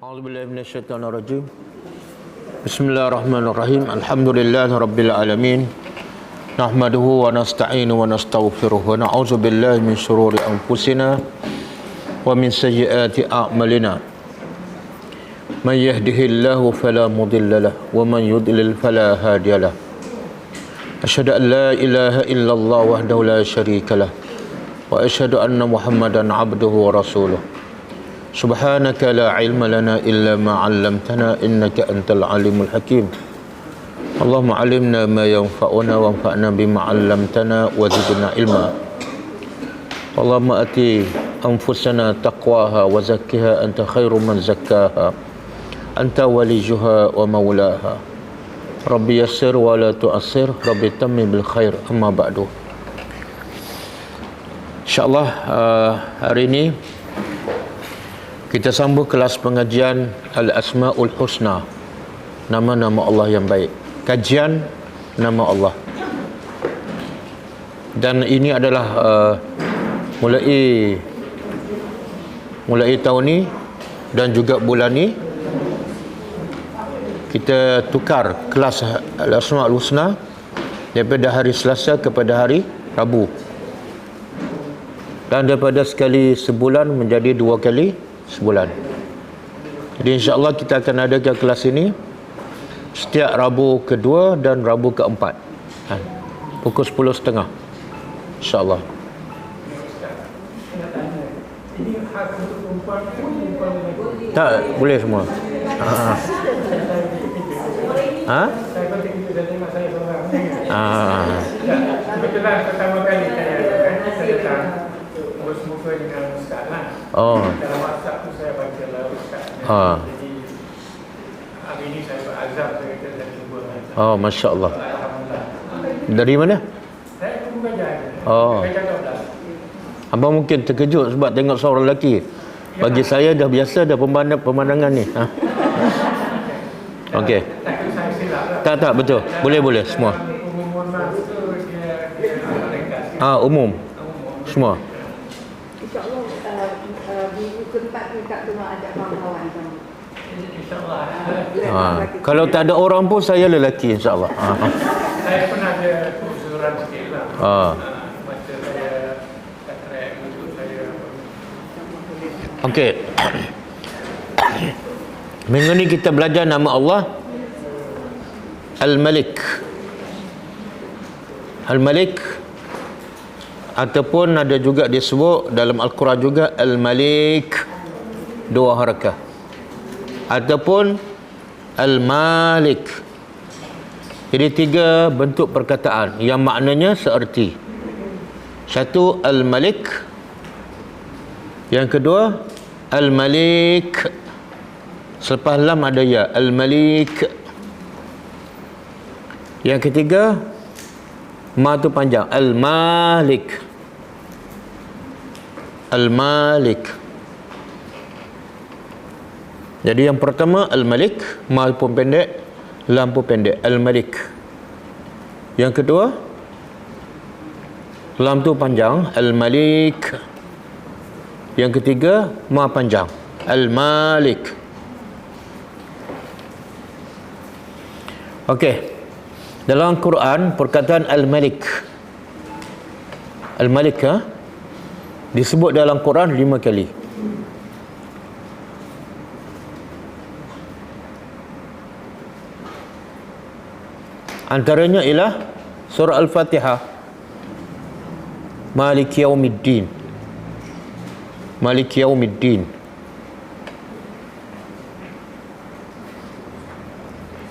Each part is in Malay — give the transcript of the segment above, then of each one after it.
A'udzubillahi minasyaitonirrajim. Bismillahirrahmanirrahim. Alhamdulillahirabbil alamin. Nahmaduhu wa nasta'inu wa nastaghfiruh wa na'udzubillahi min syururi anfusina wa min sayyiati a'malina. Man yahdihillahu fala mudilla lahu wa man yudlil fala hadiya lahu. Asyhadu an la ilaha illallah wahdahu la syarika lah wa asyhadu anna Muhammadan abduhu wa rasuluh. Subhanaka la ilma lana illa ma 'allamtana innaka antal alimul hakim. Allahumma 'allimna ma yanfa'una wanfa'na bima 'allamtana wa zidna ilma. Allahumma ati anfusana taqwaha wa zakkiha anta khairu man zakkaha anta waliyuha wa maulaha. Rabbi yassir wa la tu'assir, Rabbi tammim bil khair, amma ba'du. InsyaAllah hari ini kita sambung kelas pengajian Al-Asma'ul Husna, nama-nama Allah yang baik, kajian nama Allah. Dan ini adalah mulai tahun ni dan juga bulan ni kita tukar kelas Al-Asma'ul Husna daripada hari Selasa kepada hari Rabu, dan daripada sekali sebulan menjadi 2 kali sebulan. Jadi insya-Allah kita akan adakan kelas ini setiap Rabu kedua dan Rabu keempat, pukul 10.30 insya-Allah. Tak boleh semua. Kebetulan pertama kali saya datang berjumpa dengan Ustaz lah. Dalam WhatsApp tu saya baca lah Ustaz. Jadi hari ini saya berazam saya kata jumpa dengan Ustaz. Masya Allah. Alhamdulillah. Dari mana? Saya pun belajar. Belajar 12. Abang mungkin terkejut sebab tengok seorang lelaki. Bagi saya dah biasa dah pemandangan ni. Okey. Takut saya silap lah. Tak betul. Boleh semua. Umum tu dia Umum. Semua. InsyaAllah minggu keempat kita tengok ada kawan-kawan. InsyaAllah. Kalau tak ada orang pun saya lelaki insya-Allah. Saya pernah ada kesusahan sikit lah. Masa saya katarak untuk saya. Okey. Minggu ni kita belajar nama Allah Al-Malik. Al-Malik ataupun ada juga disebut dalam Al-Quran juga Al-Malik, 2 harakah, ataupun Al-Malik. Jadi 3 bentuk perkataan yang maknanya seerti. Satu Al-Malik, yang kedua Al-Malik, selepas lam ada ya, Al-Malik. Yang ketiga ma tu panjang, Al-Malik. Al-Malik. Jadi yang pertama Al-Malik, ma pun pendek, lam pun pendek, Al-Malik. Yang kedua lam tu panjang, Al-Malik. Yang ketiga ma panjang, Al-Malik. Okey. Dalam Quran perkataan Al-Malik, Al-Malik disebut dalam Quran 5 kali. Antaranya ialah surah Al-Fatihah, Maliki Yaumiddin, Maliki Yaumiddin.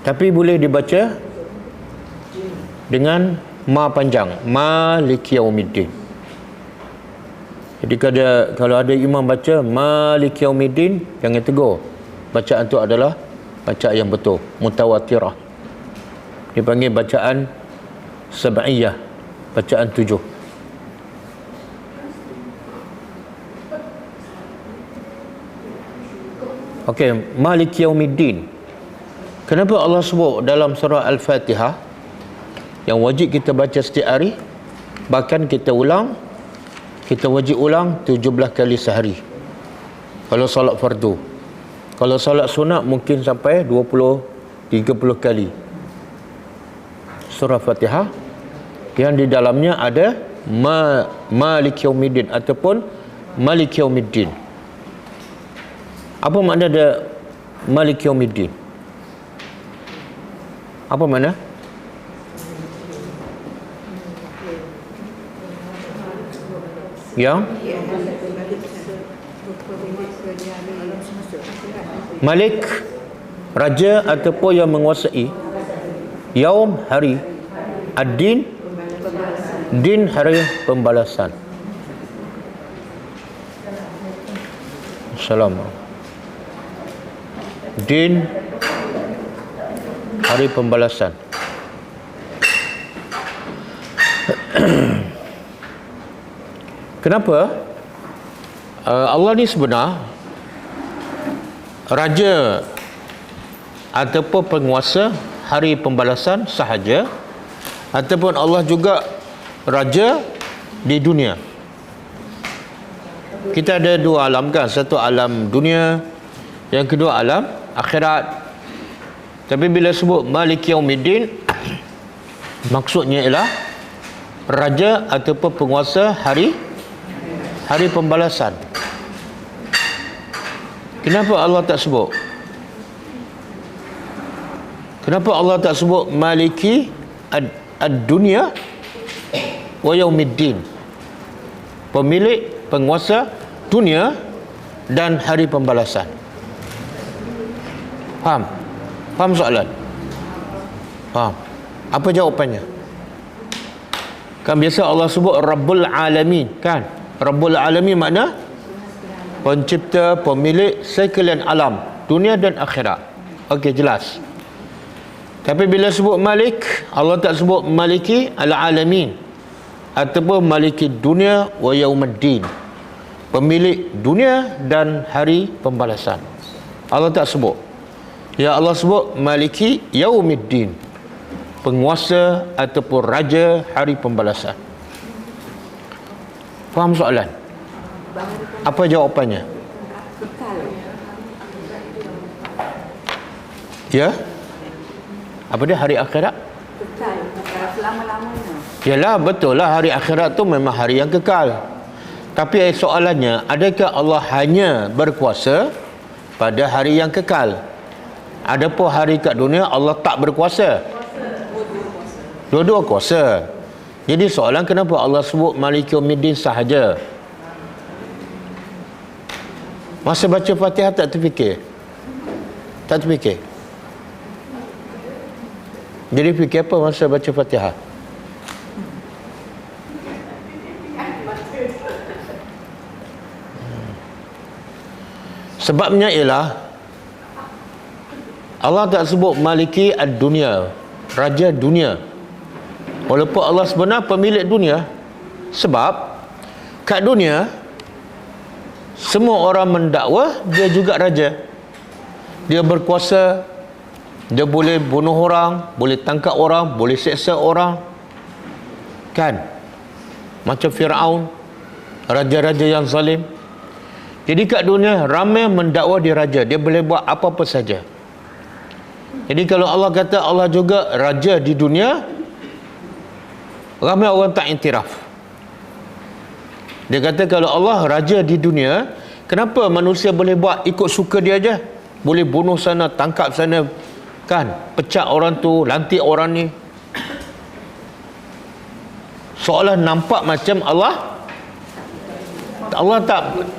Tapi boleh dibaca dengan ma panjang, Maliki Yaumiddin. Jadi kalau ada imam baca Maliki Yaumiddin, jangan tegur. Bacaan tu adalah bacaan yang betul, mutawatirah. Dipanggil bacaan sab'iyah, bacaan 7. Okey, Maliki Yaumiddin. Kenapa Allah sebut dalam surah Al-Fatihah yang wajib kita baca setiap hari, bahkan kita wajib ulang 17 kali sehari kalau solat fardu. Kalau solat sunat mungkin sampai 20-30 kali surah Fatihah yang di dalamnya ada Malik Yaumiddin ataupun Malik Yaumiddin. Apa makna ada Malik Yaumiddin? Apa makna? Yang Malik, raja ataupun yang menguasai. Yaum, hari. Ad-din, din, hari pembalasan. Assalamualaikum. Din, hari pembalasan. Kenapa? Allah ni sebenar raja ataupun penguasa hari pembalasan sahaja, ataupun Allah juga raja di dunia. Kita ada dua alam kan, satu alam dunia, yang kedua alam akhirat. Tapi bila sebut Malik Yaumiddin, maksudnya ialah raja ataupun penguasa hari pembalasan. Kenapa Allah tak sebut? Kenapa Allah tak sebut Maliki ad-dunya wa yaumiddin? Pemilik, penguasa dunia dan hari pembalasan. Faham? Faham soalan? Faham? Apa jawapannya? Kan biasa Allah sebut Rabbul Alamin, kan? Rabbul Alamin makna pencipta, pemilik sekalian alam, dunia dan akhirat. Okey, jelas. Tapi bila sebut Malik, Allah tak sebut Maliki al-Alamin ataupun Maliki dunia wa yaumiddin, pemilik dunia dan hari pembalasan. Allah tak sebut. Ya, Allah sebut Maliki Yaumiddin, penguasa ataupun raja hari pembalasan. Faham soalan? Apa jawapannya? Kekal. Ya? Apa dia hari akhirat? Kekal. Selama-lamanya. Yalah, betul lah, hari akhirat tu memang hari yang kekal. Tapi soalannya, adakah Allah hanya berkuasa pada hari yang kekal? Adapun hari kat dunia Allah tak berkuasa. Dua-dua kuasa. Jadi soalan, kenapa Allah sebut Malik Yaumiddin sahaja? Masa baca Fatihah tak terfikir? Tak terfikir? Jadi fikir apa masa baca Fatihah? Sebabnya ialah Allah tak sebut Maliki ad-dunya, raja dunia, walaupun Allah sebenar pemilik dunia. Sebab kat dunia semua orang mendakwa dia juga raja. Dia berkuasa, dia boleh bunuh orang, boleh tangkap orang, boleh seksa orang, kan? Macam Firaun, raja-raja yang zalim. Jadi kat dunia ramai mendakwa dia raja, dia boleh buat apa-apa saja. Jadi kalau Allah kata Allah juga raja di dunia, ramai orang tak iktiraf. Dia kata kalau Allah raja di dunia, kenapa manusia boleh buat ikut suka dia aja? Boleh bunuh sana, tangkap sana, kan? Pecat orang tu, lantik orang ni. Seolah nampak macam Allah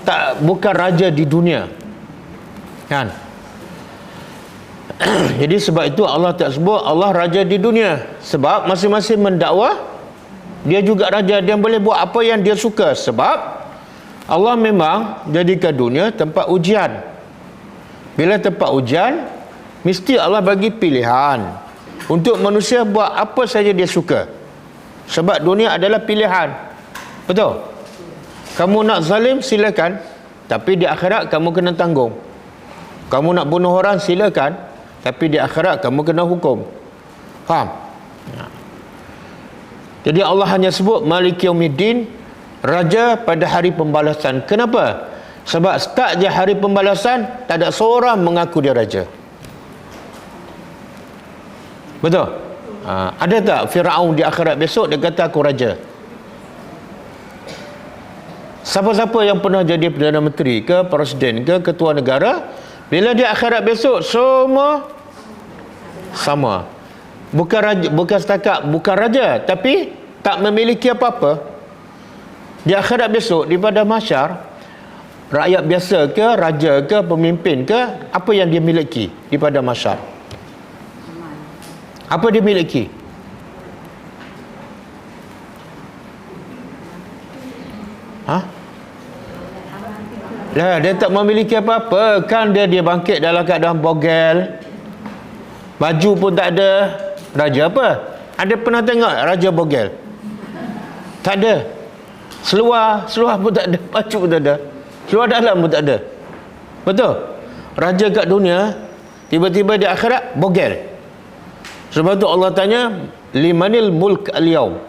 tak bukan raja di dunia, kan? Jadi sebab itu Allah tak sebut Allah raja di dunia, sebab masing-masing mendakwa dia juga raja, dia boleh buat apa yang dia suka. Sebab Allah memang jadikan dunia tempat ujian. Bila tempat ujian, mesti Allah bagi pilihan untuk manusia buat apa saja dia suka. Sebab dunia adalah pilihan. Betul? Kamu nak zalim, silakan, tapi di akhirat kamu kena tanggung. Kamu nak bunuh orang, silakan, tapi di akhirat kamu kena hukum. Faham? Jadi Allah hanya sebut Malik Yaumiddin, raja pada hari pembalasan. Kenapa? Sebab start je hari pembalasan, tak ada seorang mengaku dia raja. Betul? Ada tak Firaun di akhirat besok dia kata aku raja? Siapa-siapa yang pernah jadi Perdana Menteri ke, Presiden ke, Ketua Negara, bila dia akhirat besok, semua sama. Bukan raja, bukan setakat bukan raja, tapi tak memiliki apa-apa. Di akhirat besok, di pada mahsyar, rakyat biasa ke, raja ke, pemimpin ke, apa yang dia miliki di pada mahsyar? Apa dia miliki? Lah, dia tak memiliki apa-apa. Kan dia bangkit dalam keadaan bogel. Baju pun tak ada. Raja apa? Ada pernah tengok raja bogel? Tak ada. Seluar pun tak ada. Baju pun tak ada. Seluar dalam pun tak ada. Betul? Raja kat dunia, tiba-tiba di akhirat bogel. Sebab tu Allah tanya, limanil mulk al-yaum?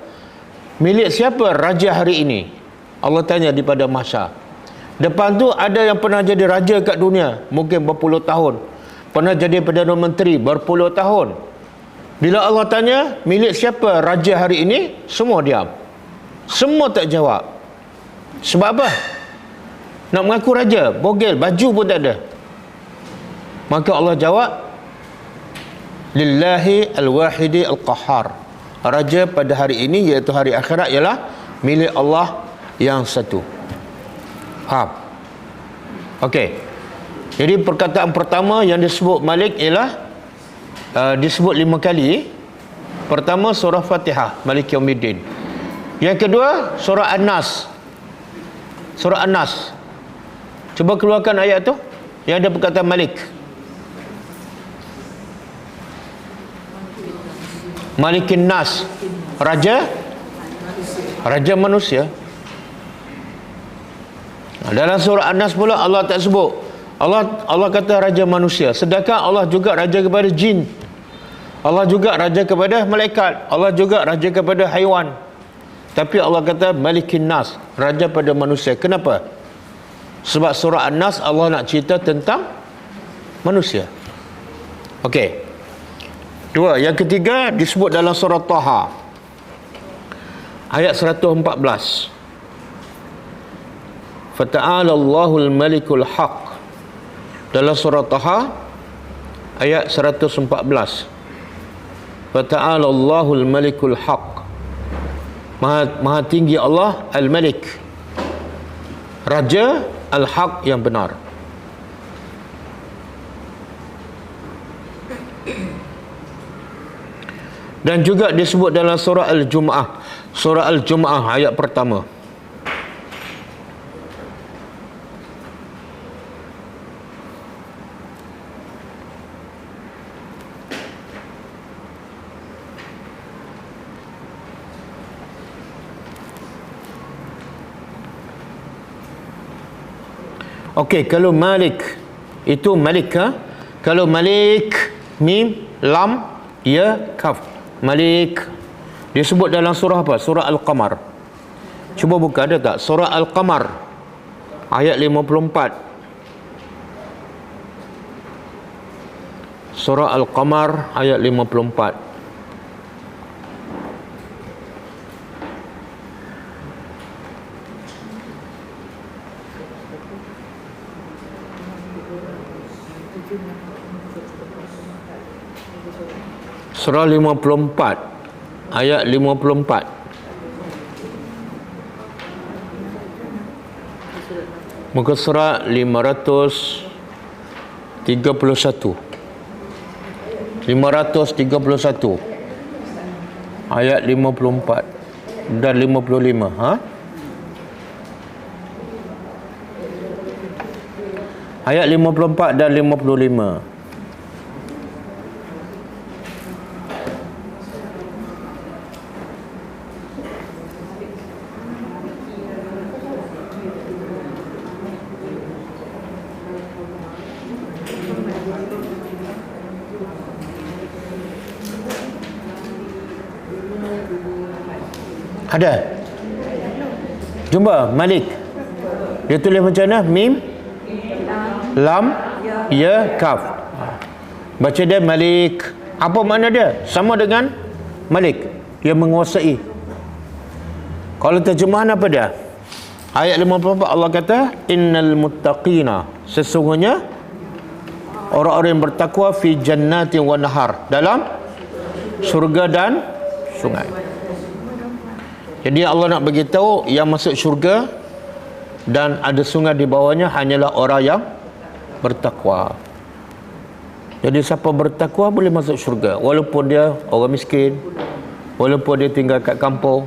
Milik siapa raja hari ini? Allah tanya di pada mahsyar. Depan tu ada yang pernah jadi raja kat dunia, mungkin berpuluh tahun. Pernah jadi Perdana Menteri berpuluh tahun. Bila Allah tanya, milik siapa raja hari ini? Semua diam. Semua tak jawab. Sebab apa? Nak mengaku raja, bogel, baju pun tak ada. Maka Allah jawab, lillahi al-wahidi al-qahhar. Raja pada hari ini, iaitu hari akhirat, ialah milik Allah yang satu. Faham? Okey. Jadi perkataan pertama yang disebut Malik ialah disebut 5 kali. Pertama surah Fatihah, Malik Yaumiddin. Yang kedua surah An-Nas. Surah An-Nas. Cuba keluarkan ayat tu yang ada perkataan Malik. Malikin Nas, raja manusia. Dalam surah An-Nas pula Allah tak sebut. Allah kata raja manusia, sedangkan Allah juga raja kepada jin. Allah juga raja kepada malaikat. Allah juga raja kepada haiwan. Tapi Allah kata Malikin Nas, raja pada manusia. Kenapa? Sebab surah An-Nas Allah nak cerita tentang manusia. Okey. Dua, yang ketiga disebut dalam surah Taha ayat 114. Fata'ala Allahul Malikul Haq. Dalam surah Taha ayat 114. Fata'ala Allahul Malikul Haq. Maha tinggi Allah Al-Malik, Raja Al-Haq yang benar. Dan juga disebut dalam surah Al-Jum'ah. Surah Al-Jum'ah ayat pertama. Okey, kalau Malik itu Malik, kalau Malik mim lam ya kaf, Malik disebut dalam surah apa? Surah Al-Qamar. Cuba buka, ada tak? Surah Al-Qamar ayat 54. Surah Al-Qamar ayat 54. Surah 54 ayat 54. Muka surat 531 ayat 54 dan 55. Ayat 54 dan 55. Ada? Jumpa Malik. Dia tulis macam mana? Mim, lam, ya, kaf. Baca dia Malik. Apa makna dia? Sama dengan Malik, yang menguasai. Kalau terjemahan apa dia? Ayat 54 Allah kata, innal muttaqina, sesungguhnya orang-orang yang bertakwa fi jannatin wa nahar, dalam syurga dan sungai. Jadi Allah nak beritahu yang masuk syurga dan ada sungai di bawahnya hanyalah orang yang bertakwa. Jadi siapa bertakwa boleh masuk syurga, walaupun dia orang miskin, walaupun dia tinggal kat kampung.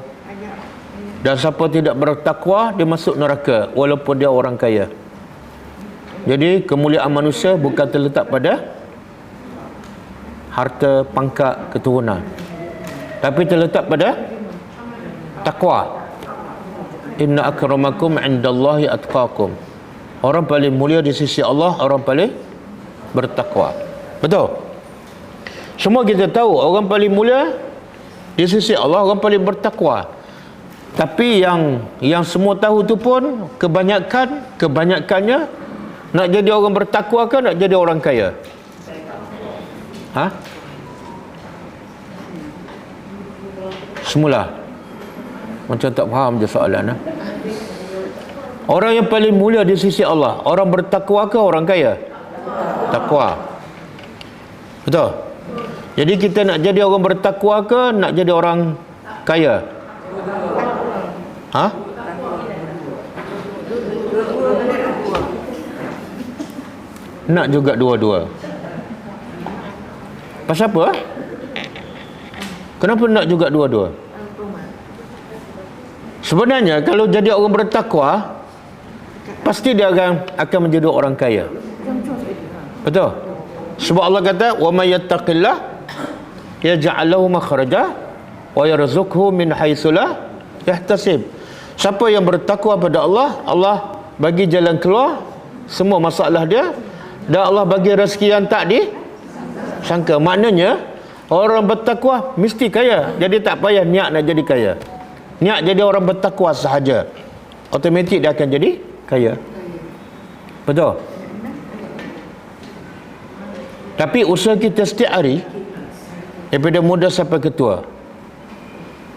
Dan siapa tidak bertakwa, dia masuk neraka, walaupun dia orang kaya. Jadi kemuliaan manusia bukan terletak pada harta, pangkat, keturunan, tapi terletak pada takwa. Inna akramakum indallahi atqakum. Orang paling mulia di sisi Allah orang paling bertakwa. Betul? Semua kita tahu orang paling mulia di sisi Allah orang paling bertakwa. Tapi yang semua tahu tu pun kebanyakannya nak jadi orang bertakwa ke nak jadi orang kaya? Semula macam tak faham je soalan. Orang yang paling mulia di sisi Allah, orang bertakwa ke orang kaya? Takwa. Betul? Jadi kita nak jadi orang bertakwa ke nak jadi orang kaya? Nak juga dua-dua. Pasal apa? Kenapa nak juga dua-dua? Sebenarnya kalau jadi orang bertakwa, pasti dia akan menjadi orang kaya. Betul? Sebab Allah kata, wa may yattaqillah yaj'al lahu makhraja wa yarzuqhu min haitsu la yahtasib. Siapa yang bertakwa pada Allah, Allah bagi jalan keluar semua masalah dia, dan Allah bagi rezeki yang tak disangka. Maknanya orang bertakwa mesti kaya. Jadi tak payah niat nak jadi kaya. Niat jadi orang bertakwa sahaja, automatik dia akan jadi kaya. Betul? Tapi usaha kita setiap hari, daripada muda sampai ketua,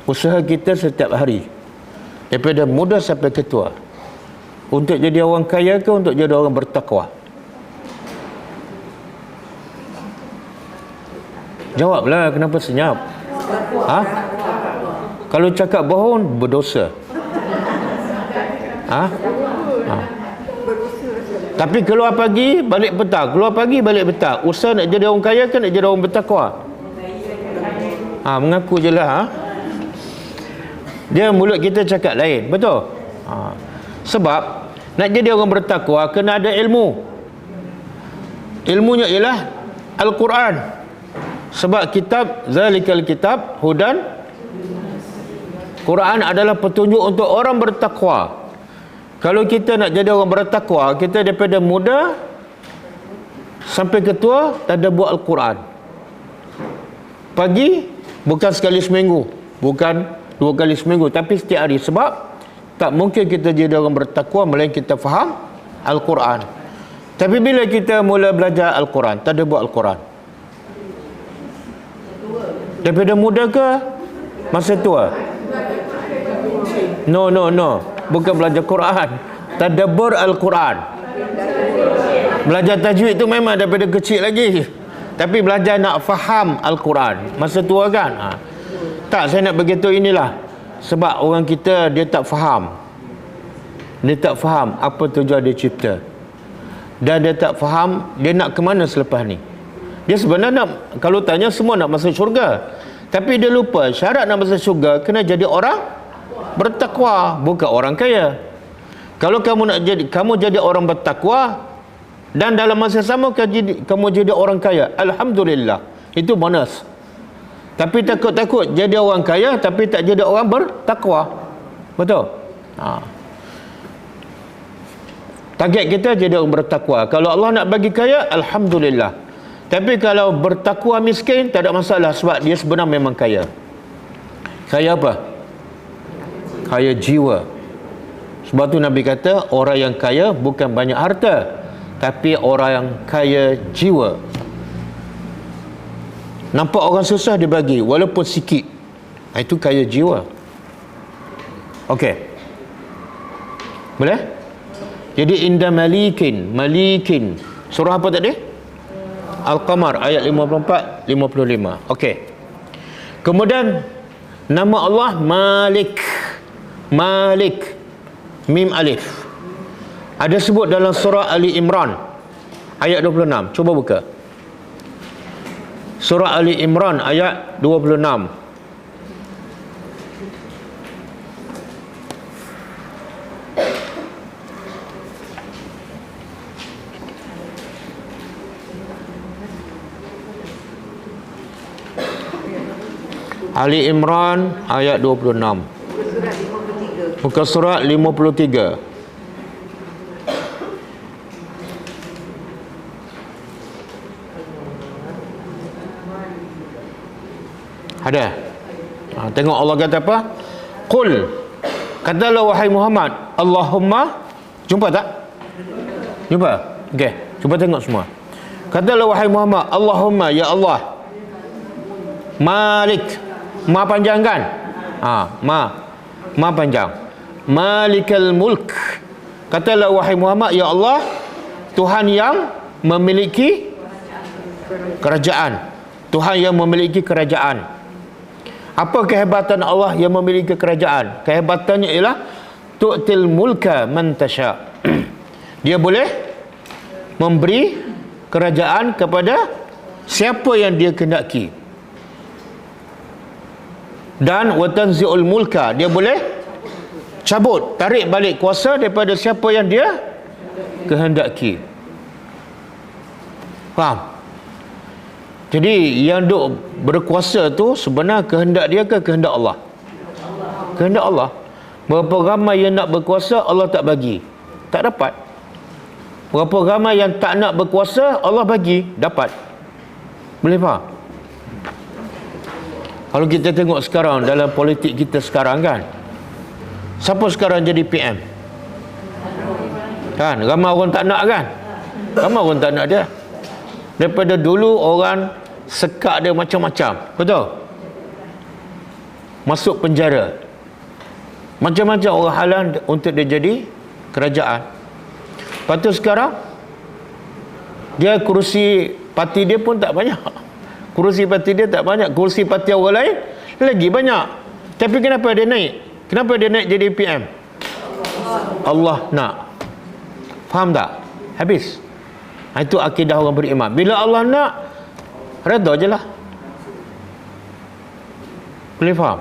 usaha kita setiap hari daripada muda sampai ketua, untuk jadi orang kaya ke untuk jadi orang bertakwa? Jawablah, kenapa senyap? Kalau cakap bohong, berdosa. Tapi keluar pagi, balik petang. Keluar pagi, balik petang. Usaha nak jadi orang kaya ke nak jadi orang bertakwa? Mengaku je lah. Dia mulut kita cakap lain. Betul? Sebab nak jadi orang bertakwa kena ada ilmu. Ilmunya ialah Al-Quran. Sebab kitab, zalikal kitab hudan, Quran adalah petunjuk untuk orang bertakwa. Kalau kita nak jadi orang bertakwa, kita daripada muda sampai ketua tadabbur Al-Quran. Pagi bukan sekali seminggu, bukan 2 kali seminggu, tapi setiap hari. Sebab tak mungkin kita jadi orang bertakwa melainkan kita faham Al-Quran. Tapi bila kita mula belajar Al-Quran, tadabbur Al-Quran, daripada muda ke masa tua? No. Bukan belajar Quran, tadabbur Al-Quran. Belajar tajwid tu memang daripada kecil lagi, tapi belajar nak faham Al-Quran masa tua kan? Tak, saya nak begitu inilah. Sebab orang kita dia tak faham. Dia tak faham apa tujuan dia cipta. Dan dia tak faham dia nak ke mana selepas ni. Dia sebenarnya nak, kalau tanya semua nak masuk syurga, tapi dia lupa syarat nak masuk syurga kena jadi orang bertakwa, bukan orang kaya. Kalau kamu jadi orang bertakwa dan dalam masa sama kamu jadi orang kaya, alhamdulillah, itu bonus. Tapi takut jadi orang kaya tapi tak jadi orang bertakwa. Betul? Target kita jadi orang bertakwa. Kalau Allah nak bagi kaya, alhamdulillah. Tapi kalau bertakwa miskin, tak ada masalah, sebab dia sebenarnya memang kaya. Kaya apa? Kaya jiwa. Sebab tu Nabi kata orang yang kaya bukan banyak harta, tapi orang yang kaya jiwa. Nampak orang susah dia bagi walaupun sikit, itu kaya jiwa. Okey, boleh? Jadi inda malikin surah apa tadi? Al-Qamar ayat 54 55. Okey, kemudian nama Allah Malik, mim alif, ada sebut dalam surah Ali Imran ayat 26. Cuba buka surah Ali Imran ayat 26. Ali Imran ayat 26. Muka surat 53. Ada? Tengok Allah kata apa? Qul, katalah wahai Muhammad, Allahumma. Jumpa tak? Jumpa? Okey, cuba tengok semua. Katalah wahai Muhammad, Allahumma, ya Allah, Malik, ma panjang kan? Ma panjang. Malikal mulk. Katalah wahai Muhammad, ya Allah, Tuhan yang memiliki kerajaan. Tuhan yang memiliki kerajaan. Apa kehebatan Allah yang memiliki kerajaan? Kehebatannya ialah tu'til mulka man tasha. Dia boleh memberi kerajaan kepada siapa yang dia kehendaki. Dan wa tanzi'ul mulka, dia boleh cabut, tarik balik kuasa daripada siapa yang dia kehendaki. Faham? Jadi yang duk berkuasa tu sebenarnya kehendak dia ke kehendak Allah? Kehendak Allah. Berapa ramai yang nak berkuasa Allah tak bagi, tak dapat. Berapa ramai yang tak nak berkuasa Allah bagi, dapat. Boleh faham? Kalau kita tengok sekarang dalam politik kita sekarang kan, siapa sekarang jadi PM? Kan, ramai orang tak nak kan? Ramai orang tak nak dia. Daripada dulu orang sekat dia macam-macam, betul? Masuk penjara, macam-macam orang halang untuk dia jadi kerajaan. Lepas tu sekarang dia kursi parti dia pun tak banyak. Kursi parti dia tak banyak, kursi parti orang lain lagi banyak. Tapi kenapa dia naik? Kenapa dia naik jadi PM? Allah nak. Faham tak? Habis. Itu akidah orang beriman. Bila Allah nak, redha je lah. Boleh faham?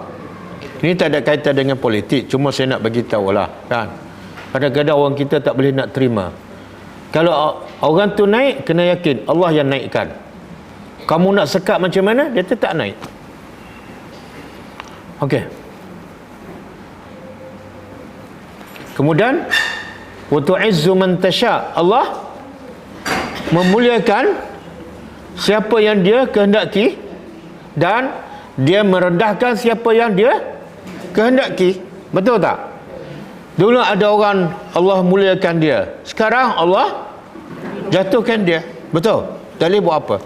Ini tak ada kaitan dengan politik, cuma saya nak bagi tahu lah kan. Kadang-kadang orang kita tak boleh nak terima. Kalau orang tu naik, kena yakin Allah yang naikkan. Kamu nak sekat macam mana, dia tetap naik. Okey. Kemudian wa tu'izzu man tasha, Allah memuliakan siapa yang dia kehendaki dan dia merendahkan siapa yang dia kehendaki. Betul tak? Dulu ada orang Allah muliakan dia, sekarang Allah jatuhkan dia. Betul? Tak boleh buat apa.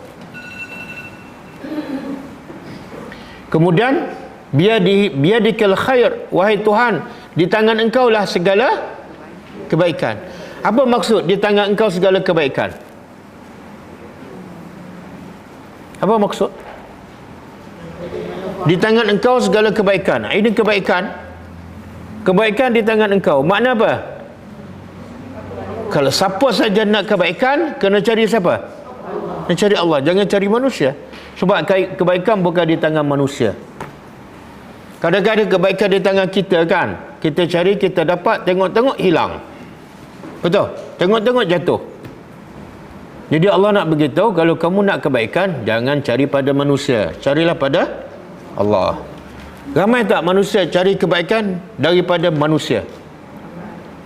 Kemudian biadikal khair, wahai Tuhan, di tangan engkau lah segala kebaikan. Apa maksud di tangan engkau segala kebaikan? Apa maksud? Di tangan engkau segala kebaikan. Ini kebaikan. Kebaikan di tangan engkau. Makna apa? Kalau siapa saja nak kebaikan, kena cari siapa? Kena cari Allah. Jangan cari manusia. Sebab kebaikan bukan di tangan manusia. Kadang-kadang kebaikan di tangan kita kan. Kita cari, kita dapat, tengok-tengok hilang. Betul? Tengok-tengok jatuh. Jadi Allah nak beritahu, kalau kamu nak kebaikan, jangan cari pada manusia, carilah pada Allah. Ramai tak manusia cari kebaikan daripada manusia?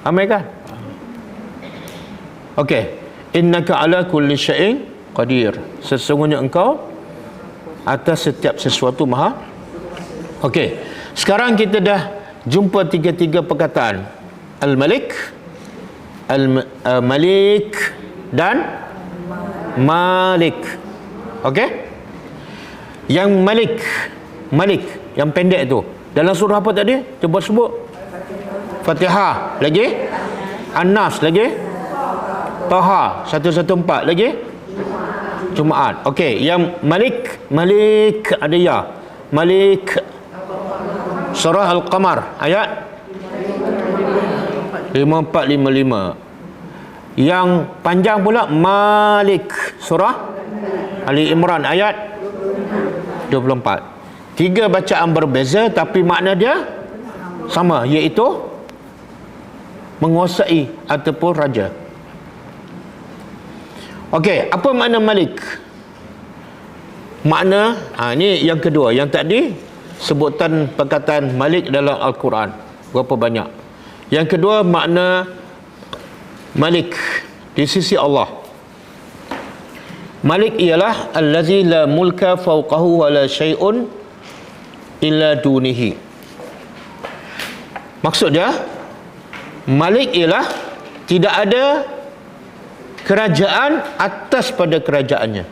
Ramai kan? Okey. Innaka ala kulli syai'in qadir. Sesungguhnya engkau atas setiap sesuatu maha. Okey. Sekarang kita dah jumpa tiga-tiga perkataan. Al-Malik, Malik dan Malik. Okey? Yang Malik yang pendek tu dalam surah apa tadi? Cuba sebut. Fatihah lagi, An-Nas lagi, Taha 114 lagi, Jumaat. Okey, yang Malik ada ya. Malik surah Al-Qamar ayat 5455. Yang panjang pula Malik surah Ali Imran ayat 24. Tiga bacaan berbeza tapi makna dia sama, iaitu menguasai ataupun raja. Okey, apa makna Malik? Makna, ini yang kedua. Yang tadi sebutan perkataan Malik dalam Al-Quran berapa banyak. Yang kedua, makna Malik di sisi Allah. Malik ialah allazi la mulka fawqahu wa la syai'un illa dunihi. Maksudnya Malik ialah tidak ada kerajaan atas pada kerajaannya.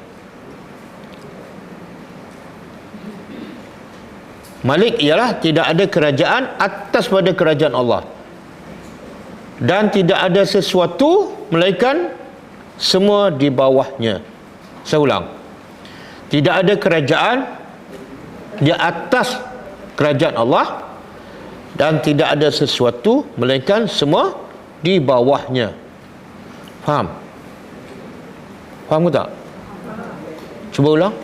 Malik ialah tidak ada kerajaan atas pada kerajaan Allah, dan tidak ada sesuatu melainkan semua di bawahnya. Saya ulang, tidak ada kerajaan di atas kerajaan Allah, dan tidak ada sesuatu melainkan semua di bawahnya. Faham? Faham ke tak? Cuba ulang.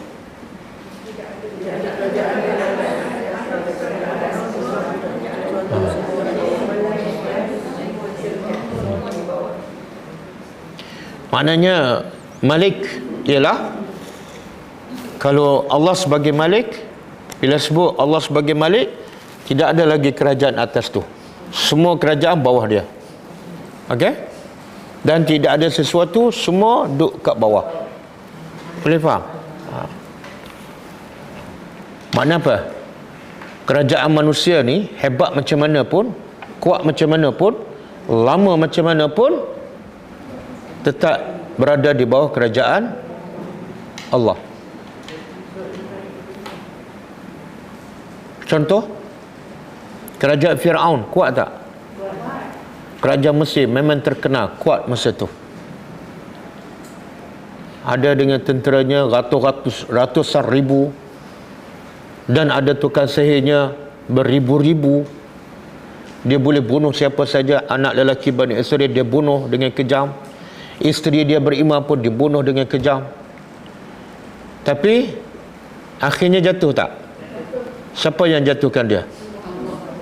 Maknanya Malik ialah, kalau Allah sebagai Malik, bila sebut Allah sebagai Malik, tidak ada lagi kerajaan atas tu. Semua kerajaan bawah dia. Okey? Dan tidak ada sesuatu, semua duduk kat bawah. Boleh faham? Makna apa? Kerajaan manusia ni hebat macam mana pun, kuat macam mana pun, lama macam mana pun, tetap berada di bawah kerajaan Allah. Contoh, kerajaan Fir'aun kuat tak? Kerajaan Mesir memang terkenal kuat masa tu. Ada dengan tenteranya ratusan ribu, dan ada tukang sihirnya beribu-ribu. Dia boleh bunuh siapa saja. Anak lelaki Bani Israel dia bunuh dengan kejam. Isteri dia beriman pun dibunuh dengan kejam. Tapi akhirnya jatuh tak? Siapa yang jatuhkan dia?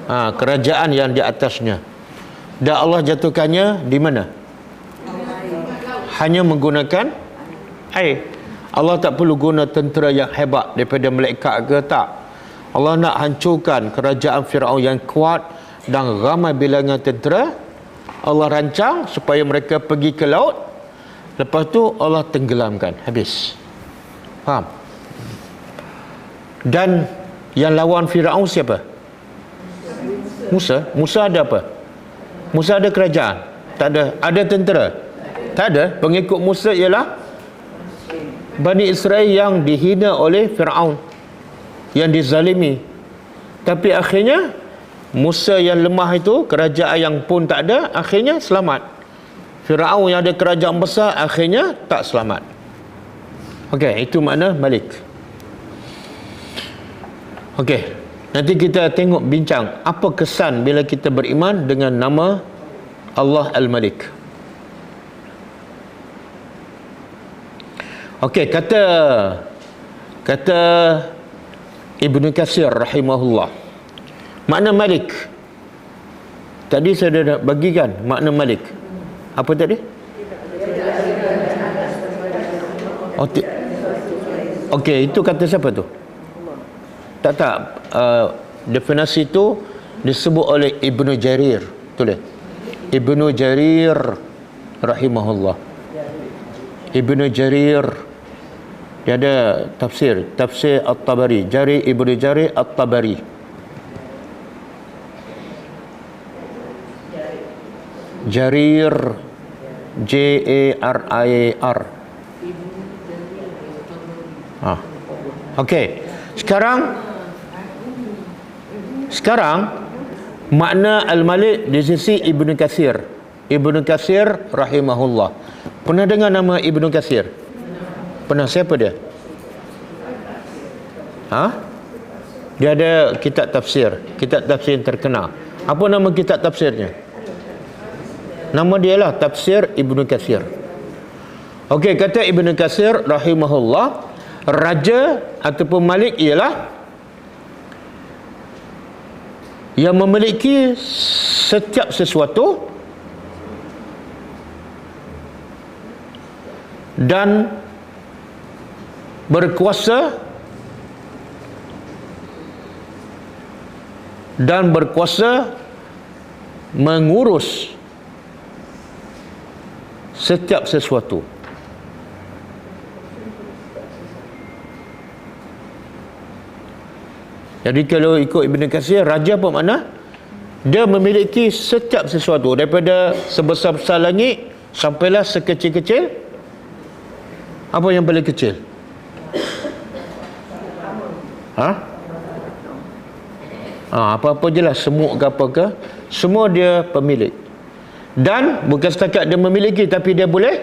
Kerajaan yang di atasnya. Dan Allah jatuhkannya di mana? Hanya menggunakan air. Allah tak perlu guna tentera yang hebat daripada malaikat ke, tak. Allah nak hancurkan kerajaan Fir'aun yang kuat dan ramai bilangan tentera. Allah rancang supaya mereka pergi ke laut, lepas tu Allah tenggelamkan, habis. Faham? Dan yang lawan Fir'aun siapa? Musa. Musa ada apa? Musa ada kerajaan? Tak ada. Ada tentera? Tak ada. Pengikut Musa ialah Bani Israel yang dihina oleh Fir'aun, yang dizalimi. Tapi akhirnya Musa yang lemah itu, kerajaan yang pun tak ada, akhirnya selamat. Fir'aun yang ada kerajaan besar, akhirnya tak selamat. Okey, itu makna Malik. Okey, nanti kita tengok bincang apa kesan bila kita beriman dengan nama Allah Al-Malik. Okey, kata Ibnu Katsir rahimahullah, makna Malik tadi saya dah bagikan makna Malik. Apa tadi? Okey, itu kata siapa tu? Tak. Definisi itu disebut oleh Ibnu Jarir. Tulis. Ibnu Jarir rahimahullah. Ibnu Jarir, dia ada tafsir At-Tabari, Ibnu Jarir At-Tabari. Jarir, Jarir. Okey. Sekarang makna Al-Malik di sisi Ibnu Katsir. Ibnu Katsir rahimahullah. Pernah dengar nama Ibnu Katsir? Pernah? Siapa dia? Dia ada kitab tafsir yang terkenal. Apa nama kitab tafsirnya? Nama dia lah Tafsir Ibnu Katsir. Okey, kata Ibnu Katsir rahimahullah, raja ataupun malik ialah yang memiliki setiap sesuatu dan berkuasa mengurus setiap sesuatu. Jadi kalau ikut Ibn Katsir, raja apa makna? Dia memiliki setiap sesuatu, daripada sebesar-besar langit sampailah sekecil-kecil. Apa yang paling kecil? Apa-apa je lah, semut ke apa ke, semua dia pemilik. Dan bukan setakat dia memiliki, tapi dia boleh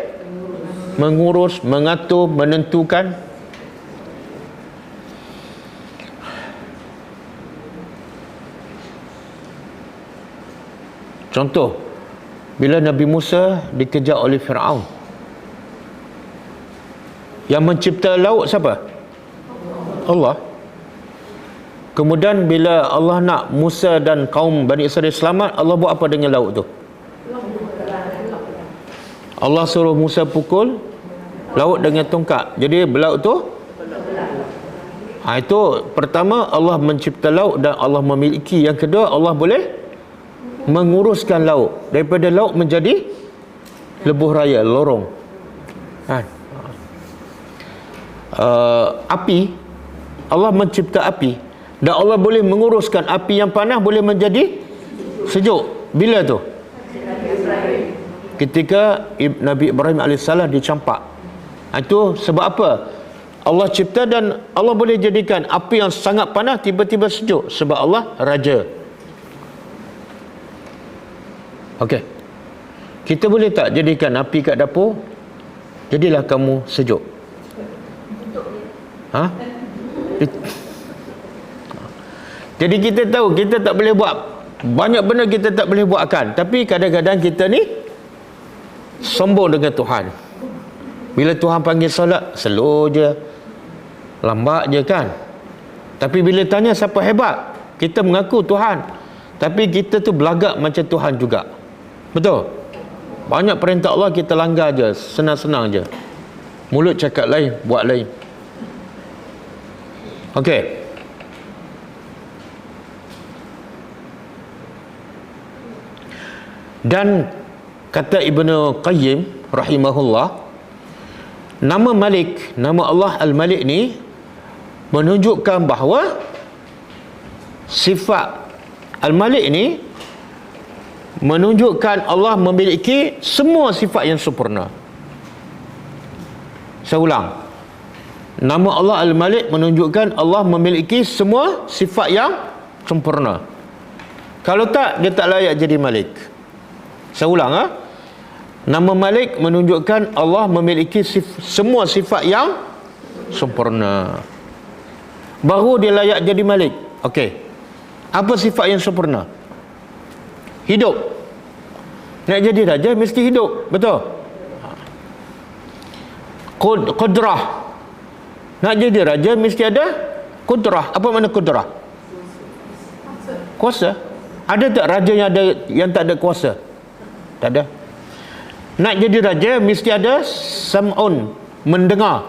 mengurus, mengatur, menentukan. Contoh, bila Nabi Musa dikejar oleh Fir'aun, yang mencipta laut siapa? Allah. Kemudian bila Allah nak Musa dan kaum Bani Israel selamat, Allah buat apa dengan laut tu? Allah suruh Musa pukul laut dengan tongkat. Jadi laut tu itu pertama, Allah mencipta laut dan Allah memiliki. Yang kedua, Allah boleh menguruskan laut, daripada laut menjadi lebuh raya, lorong. Api, Allah mencipta api dan Allah boleh menguruskan api yang panas boleh menjadi sejuk. Bila tu? Ketika Nabi Ibrahim AS dicampak. Itu sebab apa? Allah cipta dan Allah boleh jadikan api yang sangat panas tiba-tiba sejuk, sebab Allah raja. Okey. Kita boleh tak jadikan api kat dapur, jadilah kamu sejuk? Jadi kita tahu kita tak boleh buat banyak benda, kita tak boleh buatkan. Tapi kadang-kadang kita ni sombong dengan Tuhan. Bila Tuhan panggil solat, slow je, lambat je kan. Tapi bila tanya siapa hebat, kita mengaku Tuhan, tapi kita tu belagak macam Tuhan juga. Betul? Banyak perintah Allah kita langgar je, senang-senang je. Mulut cakap lain, buat lain. Okey. Dan kata Ibnu Qayyim rahimahullah, nama Malik, nama Allah Al-Malik ni menunjukkan bahawa sifat Al-Malik ni menunjukkan Allah memiliki semua sifat yang sempurna. Saya ulang. Nama Allah Al-Malik menunjukkan Allah memiliki semua sifat yang sempurna. Kalau tak, dia tak layak jadi Malik. Saya ulang. Nama Malik menunjukkan Allah memiliki semua sifat yang sempurna, baru dia layak jadi Malik. Okey. Apa sifat yang sempurna? Hidup. Nak jadi raja mesti hidup, betul? Qudrah. Nak jadi raja mesti ada qudrah. Apa makna qudrah? Kuasa. Ada tak raja yang tak ada kuasa? Tak ada. Nak jadi raja mesti ada sam'un, mendengar.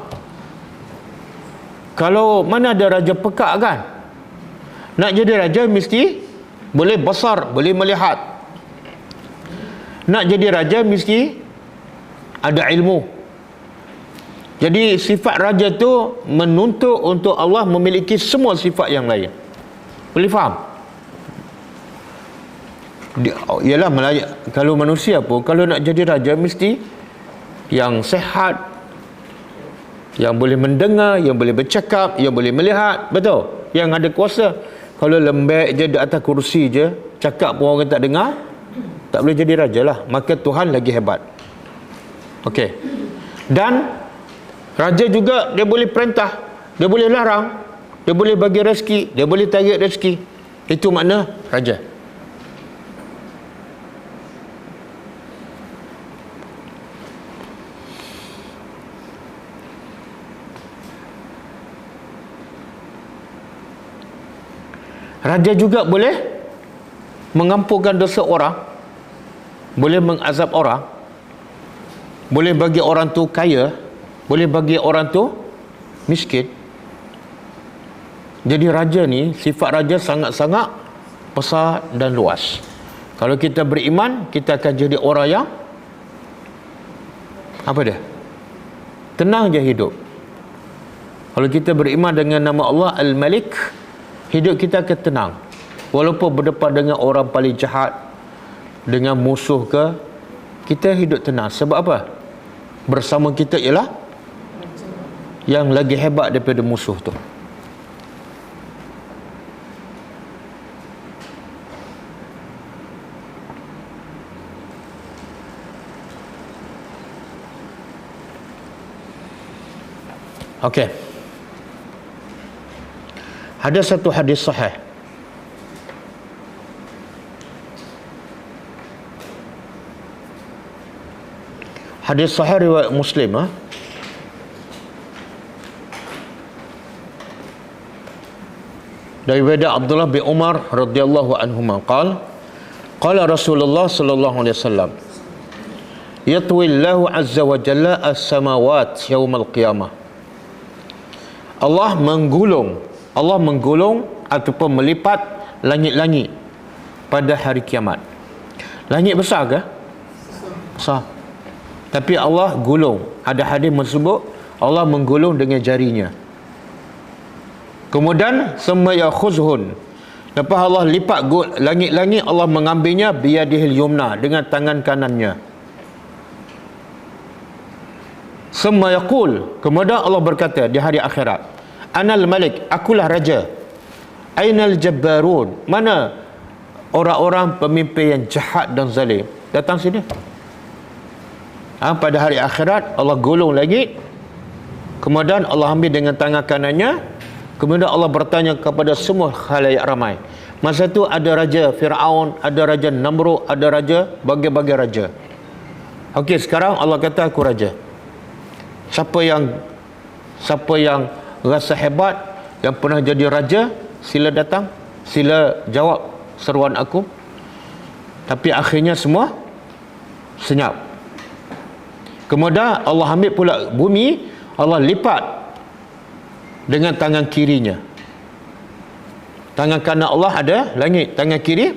Kalau mana ada raja pekak kan? Nak jadi raja mesti boleh basar, boleh melihat. Nak jadi raja mesti ada ilmu. Jadi sifat raja tu menuntut untuk Allah memiliki semua sifat yang lain. Boleh faham? Ialah kalau manusia pun kalau nak jadi raja mesti yang sehat, yang boleh mendengar, yang boleh bercakap, yang boleh melihat, betul? Yang ada kuasa. Kalau lembek je di atas kursi je, cakap pun orang tak dengar, tak boleh jadi raja lah. Maka Tuhan lagi hebat. Okey. Dan raja juga dia boleh perintah, dia boleh larang, dia boleh bagi rezeki, dia boleh tarik rezeki. Itu makna raja. Raja juga boleh mengampunkan dosa orang, boleh mengazab orang, boleh bagi orang tu kaya, boleh bagi orang tu miskin. Jadi raja ni, sifat raja sangat-sangat besar dan luas. Kalau kita beriman, kita akan jadi orang yang apa dia? Tenang je hidup. Kalau kita beriman dengan nama Allah Al-Malik, hidup kita akan tenang. Walaupun berdepan dengan orang paling jahat, dengan musuh ke, kita hidup tenang. Sebab apa? Bersama kita ialah yang lagi hebat daripada musuh tu. Okey. Ada satu hadis sahih. Hadis sahih riwayat Muslim, daripada Abdullah bin Umar radhiyallahu anhuma qala Rasulullah sallallahu alaihi wasallam, yatwillahu azza wa jalla as-samawat yaumal qiyamah. Allah menggulung ataupun melipat langit-langit pada hari kiamat. Langit besar ke? Besar. Tapi Allah gulung. Ada hadis menyebut Allah menggulung dengan jarinya. Kemudian summa yakhuzhun. Lepas Allah lipat langit-langit, Allah mengambilnya biyadihil yumna, dengan tangan kanannya. Summa yaqul. Kemudian Allah berkata di hari akhirat, Anal Malik, akulah raja. Ainal Jabbarun, mana orang-orang pemimpin yang jahat dan zalim? Datang sini. Pada hari akhirat Allah gulung langit, kemudian Allah ambil dengan tangan kanannya, kemudian Allah bertanya kepada semua khalayak ramai. Masa itu ada raja Fir'aun, ada raja Namrud, ada raja bagai-bagai raja. Okey, sekarang Allah kata aku raja. Siapa yang rasa hebat, yang pernah jadi raja, sila datang, sila jawab seruan aku. Tapi akhirnya semua senyap. Kemudian Allah ambil pula bumi, Allah lipat dengan tangan kirinya. Tangan kanan Allah ada langit, tangan kiri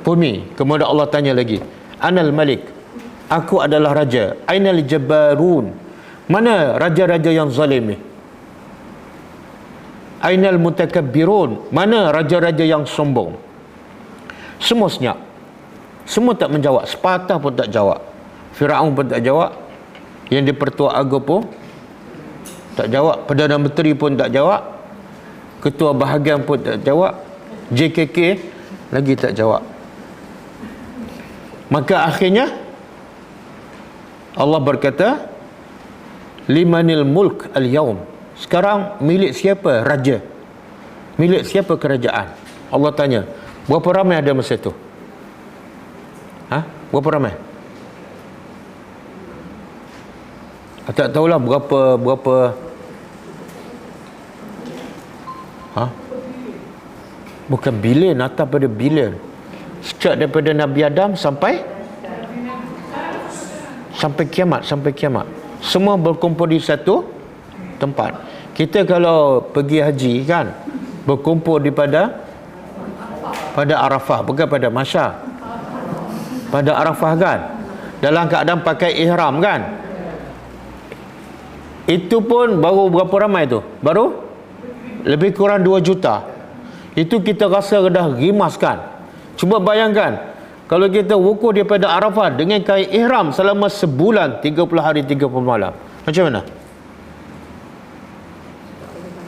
bumi. Kemudian Allah tanya lagi, Anal Malik, aku adalah raja. Ainal Jabbarun, mana raja-raja yang zalim ni? Ainal Mutakabbirun, mana raja-raja yang sombong? Semua senyap. Semua tak menjawab, sepatah pun tak jawab. Firaun pun tak jawab, yang di Pertua Agong pun tak jawab, Perdana Menteri pun tak jawab, Ketua Bahagian pun tak jawab, JKK lagi tak jawab. Maka akhirnya Allah berkata, Limanil mulk al-yawm, sekarang milik siapa raja? Milik siapa kerajaan? Allah tanya. Berapa ramai ada masa tu? Berapa ramai? Tak tahulah berapa. Bukan bilion, atas pada bilion. Sejak daripada Nabi Adam sampai kiamat. Semua berkumpul di satu tempat. Kita kalau pergi haji kan, berkumpul pada Arafah, bukan pada Masyar. Pada Arafah kan, dalam keadaan pakai ihram kan. Itu pun baru berapa ramai tu? Baru lebih kurang 2 juta. Itu kita rasa dah rimas kan. Cuba bayangkan, kalau kita wukuf daripada Arafah dengan kain ihram selama sebulan, 30 hari 30 malam. Macam mana?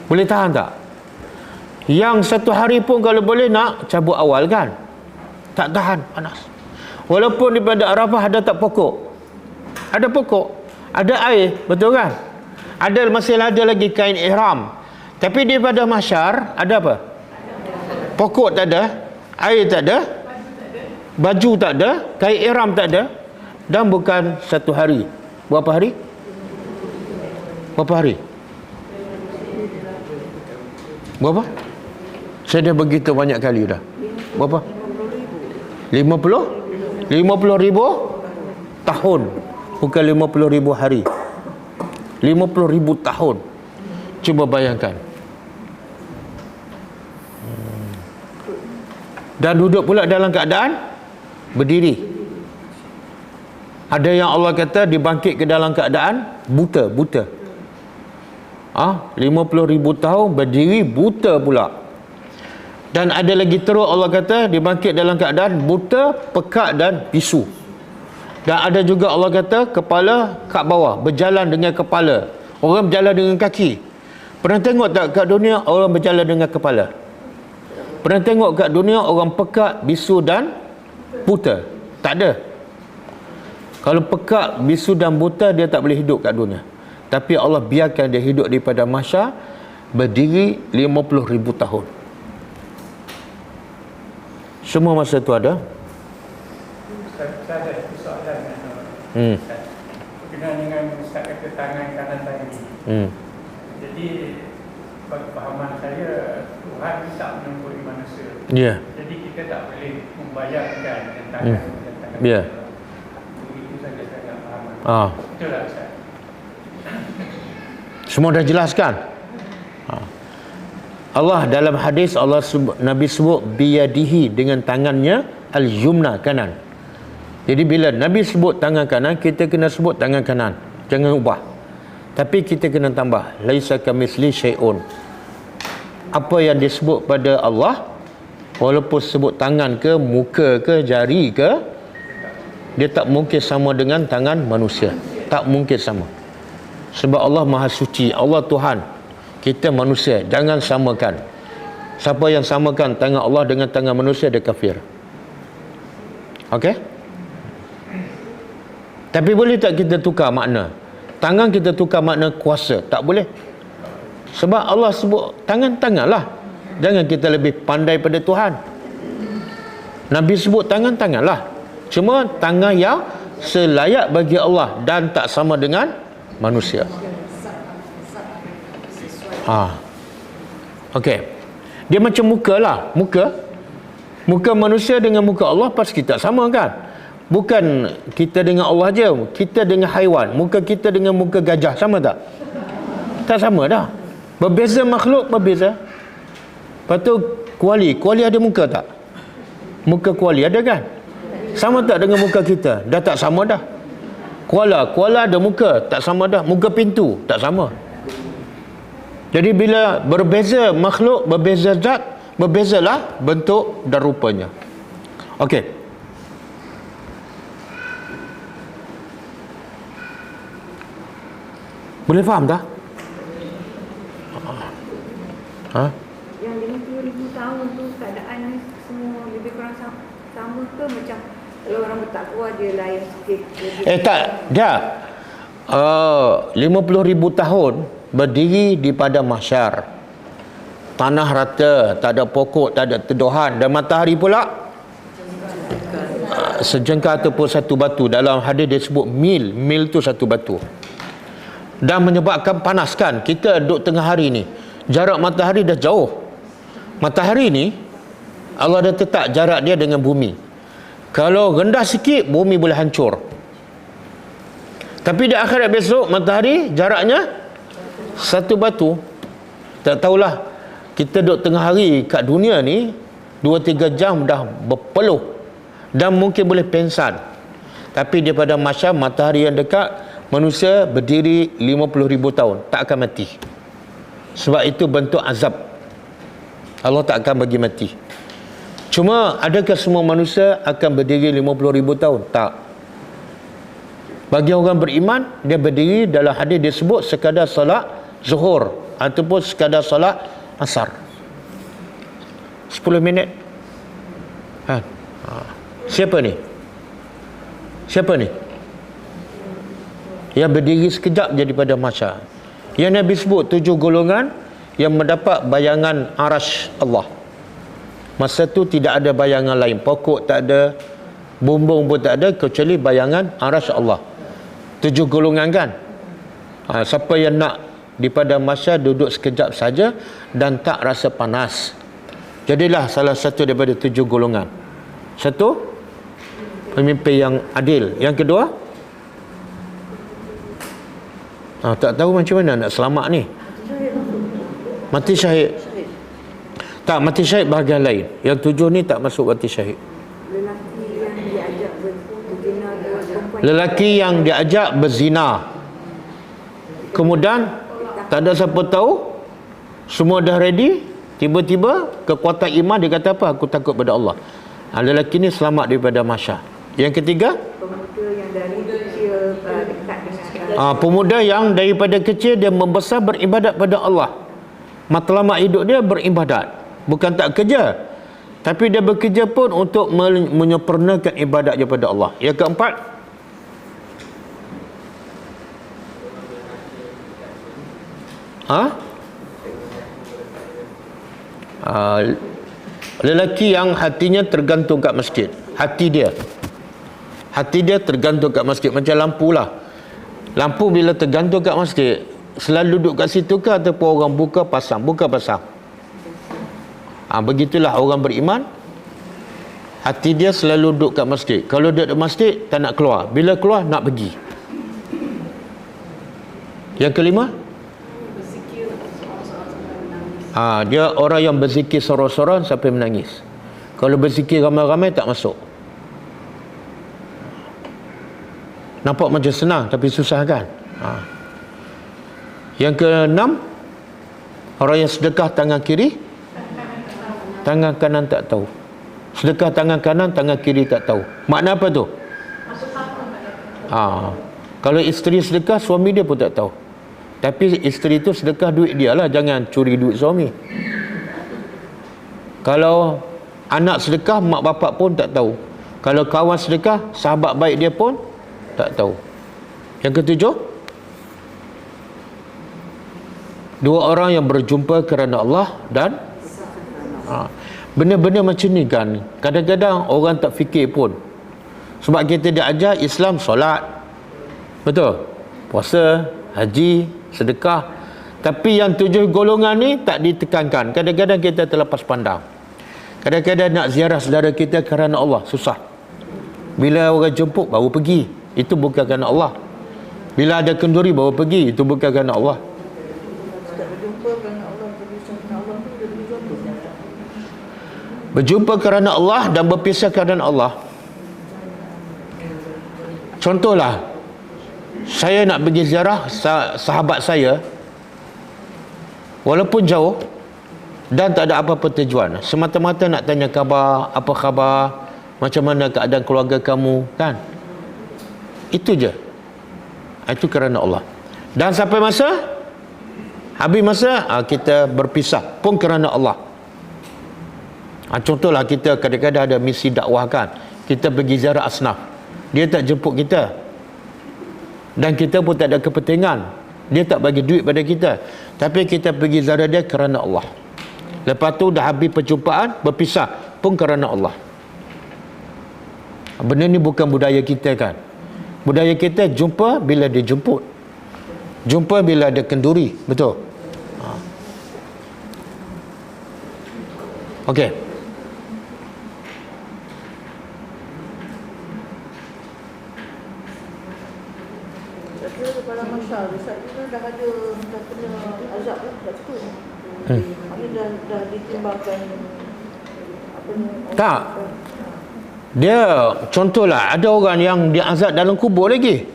Boleh tahan tak? Yang satu hari pun kalau boleh nak cabut awal kan? Tak tahan, panas. Walaupun daripada Arafah ada tak pokok? Ada pokok, ada air, betul kan? Masih ada lagi kain ihram. Tapi daripada mahsyar ada apa? Pokok tak ada, air tak ada, baju tak ada, kain ihram tak ada, dan bukan satu hari. Berapa hari? Berapa hari? Berapa? Saya dah begitu banyak kali dah. Berapa? 50 ribu tahun. Bukan 50 ribu hari. 50 ribu tahun. Cuba bayangkan. Dan duduk pula dalam keadaan berdiri. Ada yang Allah kata dibangkit ke dalam keadaan buta. 50 ribu tahun berdiri buta pula. Dan ada lagi teruk Allah kata dibangkit dalam keadaan buta, pekak dan bisu. Dan ada juga Allah kata kepala kat bawah, berjalan dengan kepala. Orang berjalan dengan kaki. Pernah tengok tak kat dunia orang berjalan dengan kepala? Pernah tengok kat dunia orang pekak, bisu dan buta? Tak ada. Kalau pekak, bisu dan buta, dia tak boleh hidup kat dunia. Tapi Allah biarkan dia hidup daripada mahsyar, berdiri 50 ribu tahun. Semua masa tu ada. Saya ada soalan berkenaan dengan Ustaz kata tangan kanan tangan ini. Jadi bagi pahaman saya, Tuhan tak menempuri manusia. Ya. Jadi kita tak boleh membayangkan tangan dan tangan. Ya. Begitu saja saya nak pahaman. Betul tak Ustaz? Semua dah jelaskan. Allah dalam hadis Nabi sebut biyadihi, dengan tangannya al-yumna, kanan. Jadi bila Nabi sebut tangan kanan, kita kena sebut tangan kanan. Jangan ubah. Tapi kita kena tambah laisa kamitsli syai'un. Apa yang disebut pada Allah, walaupun sebut tangan ke, muka ke, jari ke, dia tak mungkin sama dengan tangan manusia. Tak mungkin sama. Sebab Allah Maha Suci, Allah Tuhan, kita manusia. Jangan samakan. Siapa yang samakan tangan Allah dengan tangan manusia, dia kafir. Okey? Tapi boleh tak kita tukar makna? Tangan kita tukar makna kuasa? Tak boleh. Sebab Allah sebut tangan-tanganlah. Jangan kita lebih pandai pada Tuhan. Nabi sebut tangan-tanganlah. Cuma tangan yang selayak bagi Allah dan tak sama dengan manusia. Okey. Dia macam muka lah. Muka manusia dengan muka Allah pasti tak sama kan? Bukan kita dengan Allah je, kita dengan haiwan. Muka kita dengan muka gajah sama tak? Tak sama dah. Berbeza makhluk, berbeza. Lepas tu kuali ada muka tak? Muka kuali ada kan? Sama tak dengan muka kita? Dah tak sama dah. Kuala ada muka, tak sama dah. Muka pintu, tak sama. Jadi bila berbeza makhluk, berbeza zat, berbezalah bentuk dan rupanya. Okey. Boleh faham tak? Yang 50,000 tahun tu keadaan ni semua lebih kurang sama ke macam kalau orang bertakwa dia lain sikit? Tak, dia 50,000 tahun berdiri di pada mahsyar. Tanah rata, tak ada pokok, tak ada teduhan, dan matahari pula sejengkal ataupun satu batu. Dalam hadis dia sebut mil tu satu batu. Dan menyebabkan panas kan. Kita duduk tengah hari ni, jarak matahari dah jauh. Matahari ni Allah dah tetap jarak dia dengan bumi. Kalau rendah sikit, bumi boleh hancur. Tapi di akhirat besok, matahari jaraknya satu batu. Tak tahulah, kita duduk tengah hari kat dunia ni 2-3 jam dah berpeluh dan mungkin boleh pengsan. Tapi daripada mahsyar, matahari yang dekat, manusia berdiri 50,000 tahun, tak akan mati. Sebab itu bentuk azab. Allah tak akan bagi mati. Cuma adakah semua manusia akan berdiri 50,000 tahun? Tak. Bagi orang beriman, dia berdiri dalam hadis disebut sekadar solat zuhur ataupun sekadar solat asar. 10 minit. Siapa ni? Siapa ni? Yang berdiri sekejap jadi pada mahsyar. Yang Nabi sebut 7 golongan yang mendapat bayangan arasy Allah. Masa tu tidak ada bayangan lain. Pokok tak ada, bumbung pun tak ada kecuali bayangan arasy Allah. 7 golongan kan? Siapa yang nak di pada mahsyar duduk sekejap saja dan tak rasa panas, jadilah salah satu daripada 7 golongan. Satu, pemimpin yang adil. Yang kedua, tak tahu macam mana nak selamat ni. Mati syahid. Tak, mati syahid bahagian lain. Yang 7 ni tak masuk mati syahid. Lelaki yang diajak berzina, kemudian tak ada siapa tahu, semua dah ready, tiba-tiba kekuatan iman dia kata apa? Aku takut pada Allah. Lelaki ni selamat daripada mahsyar. Yang ketiga, pemuda yang dari kecil dekat dengan pemuda yang daripada kecil dia membesar beribadat pada Allah. Matlamat hidup dia beribadat, bukan tak kerja, tapi dia bekerja pun untuk menyempurnakan ibadat dia pada Allah. Yang keempat, lelaki yang hatinya tergantung kat masjid. Hati dia tergantung kat masjid. Macam lampu lah. Lampu bila tergantung kat masjid, selalu duduk kat situ ke ataupun orang buka pasang? Begitulah orang beriman. Hati dia selalu duduk kat masjid. Kalau duduk kat masjid tak nak keluar, bila keluar nak pergi. Yang kelima, dia orang yang berzikir sorang-sorang sampai menangis. Kalau berzikir ramai-ramai tak masuk. Nampak macam senang tapi susah kan? Yang keenam, orang yang sedekah tangan kiri, tangan kanan tak tahu. Sedekah tangan kanan, tangan kiri tak tahu. Makna apa tu? Kalau isteri sedekah, suami dia pun tak tahu. Tapi isteri tu sedekah duit dia lah, jangan curi duit suami. Kalau anak sedekah, mak bapak pun tak tahu. Kalau kawan sedekah, sahabat baik dia pun tak tahu. Yang ketujuh, 2 orang yang berjumpa kerana Allah dan benda-benda macam ni kan, kadang-kadang orang tak fikir pun. Sebab kita diajar Islam solat, betul, puasa, haji, sedekah. Tapi yang 7 golongan ni tak ditekankan. Kadang-kadang kita terlepas pandang. Kadang-kadang nak ziarah saudara kita kerana Allah, susah. Bila orang jemput baru pergi, itu bukan kerana Allah. Bila ada kenduri baru pergi, itu bukan kerana Allah. Berjumpa kerana Allah dan berpisah kerana Allah. Contohlah, saya nak pergi ziarah sahabat saya, walaupun jauh dan tak ada apa-apa tujuan, semata-mata nak tanya khabar, apa khabar, macam mana keadaan keluarga kamu, kan? Itu je. Itu kerana Allah. Dan sampai habis masa kita berpisah pun kerana Allah. Contohlah, kita kadang-kadang ada misi dakwah kan, kita pergi ziarah asnaf, dia tak jemput kita dan kita pun tak ada kepentingan, dia tak bagi duit pada kita, tapi kita pergi ziarah dia kerana Allah. Lepas tu dah habis perjumpaan, berpisah pun kerana Allah. Benda ni bukan budaya kita kan. Budaya kita jumpa bila dijemput, jumpa bila ada kenduri, betul? Okey. Kepala masyarakat saat itu dah ada, dah kena azab lah, dah cukup. Ini dah ditimbangkan apa ni? Tak. Dia contohlah, ada orang yang diazab dalam kubur lagi.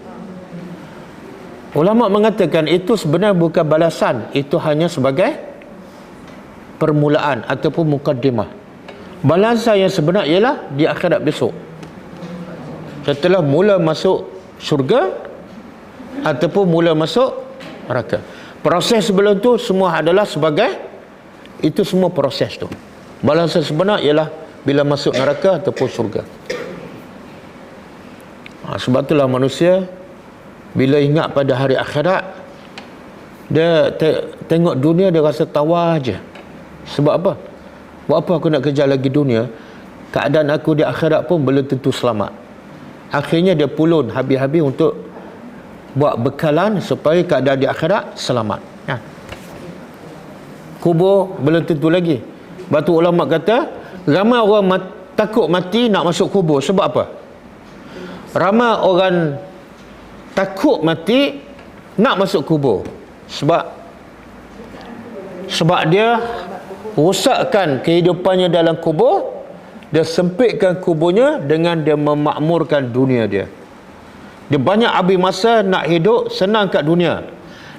Ulama mengatakan itu sebenarnya bukan balasan, itu hanya sebagai permulaan ataupun mukaddimah. Balasan yang sebenar ialah di akhirat besok, setelah mula masuk syurga ataupun mula masuk neraka. Proses sebelum tu semua adalah sebagai itu, semua proses tu. Balasan sebenar ialah bila masuk neraka ataupun syurga. Sebab itulah manusia bila ingat pada hari akhirat, dia tengok dunia dia rasa tawa je. Sebab apa? Buat apa aku nak kejar lagi dunia? Keadaan aku di akhirat pun belum tentu selamat. Akhirnya dia pulun habis-habis untuk buat bekalan supaya keadaan di akhirat selamat. Kubur belum tentu lagi. Batu ulama kata ramai orang takut mati nak masuk kubur. Sebab apa? Ramai orang takut mati nak masuk kubur sebab dia rosakkan kehidupannya dalam kubur. Dia sempitkan kuburnya dengan dia memakmurkan dunia dia. Dia banyak habis masa nak hidup senang kat dunia.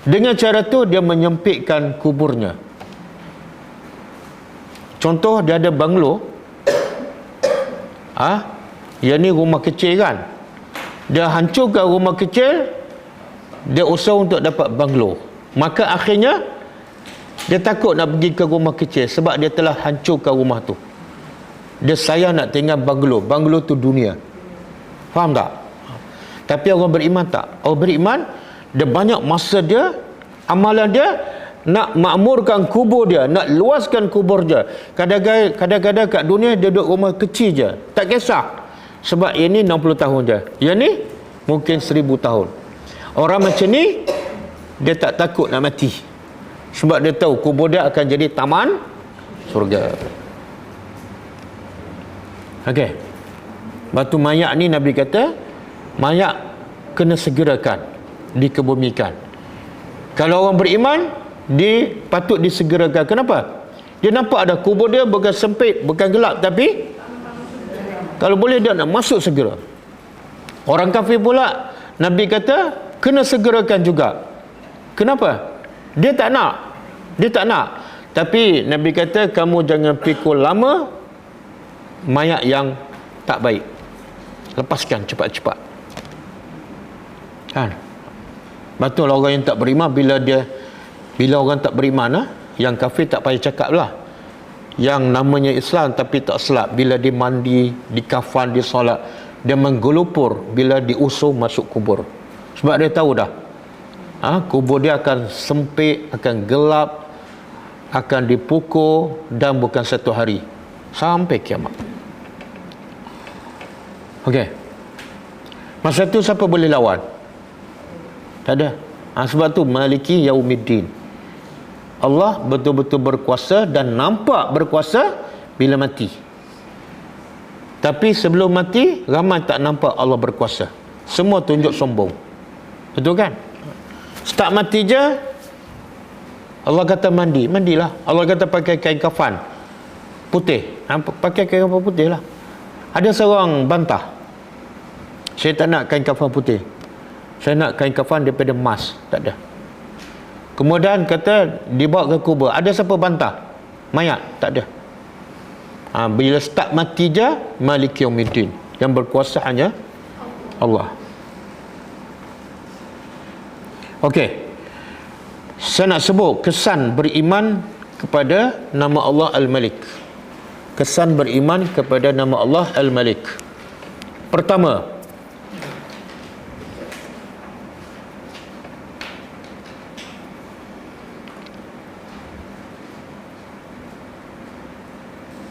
Dengan cara tu dia menyempitkan kuburnya. Contoh, dia ada banglo. Yang ni rumah kecil kan. Dia hancurkan rumah kecil, dia usaha untuk dapat banglo. Maka akhirnya dia takut nak pergi ke rumah kecil sebab dia telah hancurkan rumah tu. Dia sayang nak tinggal banglo. Banglo tu dunia. Faham tak? Tapi orang beriman tak. Orang beriman, dia banyak masa dia, amalan dia nak makmurkan kubur dia, nak luaskan kubur dia. Kadang-kadang kat dunia dia duduk rumah kecil je, tak kisah. Sebab ini 60 tahun je, yang ni mungkin 1000 tahun. Orang macam ni dia tak takut nak mati, sebab dia tahu kubur dia akan jadi taman surga. Okey. Batu mayat ni Nabi kata mayat kena segerakan dikebumikan. Kalau orang beriman patut disegerakan. Kenapa? Dia nampak ada kubur dia bukan sempit, bukan gelap, tapi kalau boleh dia nak masuk segera. Orang kafir pula Nabi kata kena segerakan juga. Kenapa? Dia tak nak. Tapi Nabi kata kamu jangan pikul lama mayat yang tak baik. Lepaskan cepat-cepat. Kan? Betul orang yang tak beriman, bila orang tak beriman, yang kafir tak payah cakap lah. Yang namanya Islam tapi tak salat, bila dia mandi, di kafan, di solat, dia menggelupur bila diusung masuk kubur. Sebab dia tahu dah kubur dia akan sempit, akan gelap, akan dipukul, dan bukan satu hari, sampai kiamat. Okey. Masa tu siapa boleh lawan? Tak ada. Sebab tu Maliki Yaumiddin. Allah betul-betul berkuasa dan nampak berkuasa bila mati. Tapi sebelum mati ramai tak nampak Allah berkuasa. Semua tunjuk sombong. Betul kan? Start mati je Allah kata mandilah. Allah kata pakai kain kafan putih. Pakai kain kafan putih lah. Ada seorang bantah, saya tak nak kain kafan putih, saya nak kain kafan daripada emas. Tak ada. Kemudian kata dibawa ke kubur. Ada siapa bantah? Mayat? Tak ada. Bila start mati je Maliki Yaumiddin, yang berkuasa hanya Allah. Okey, saya nak sebut kesan beriman kepada nama Allah Al-Malik. Kesan beriman kepada nama Allah Al-Malik. Pertama,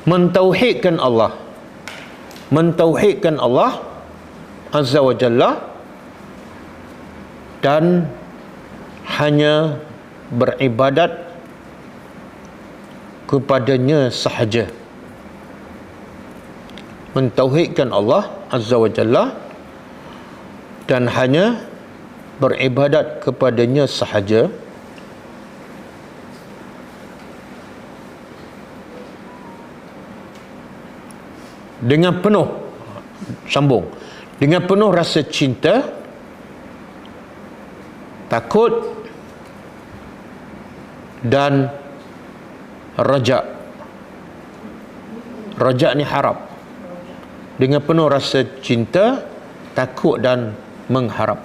mentauhidkan Allah. Mentauhidkan Allah Azza wa Jalla dan hanya beribadat kepadanya sahaja. Mentauhidkan Allah Azza wa Jalla dan hanya beribadat kepadanya sahaja. Dengan penuh, sambung, dengan penuh rasa cinta, takut dan raja. Raja ni harap. Dengan penuh rasa cinta, takut dan mengharap.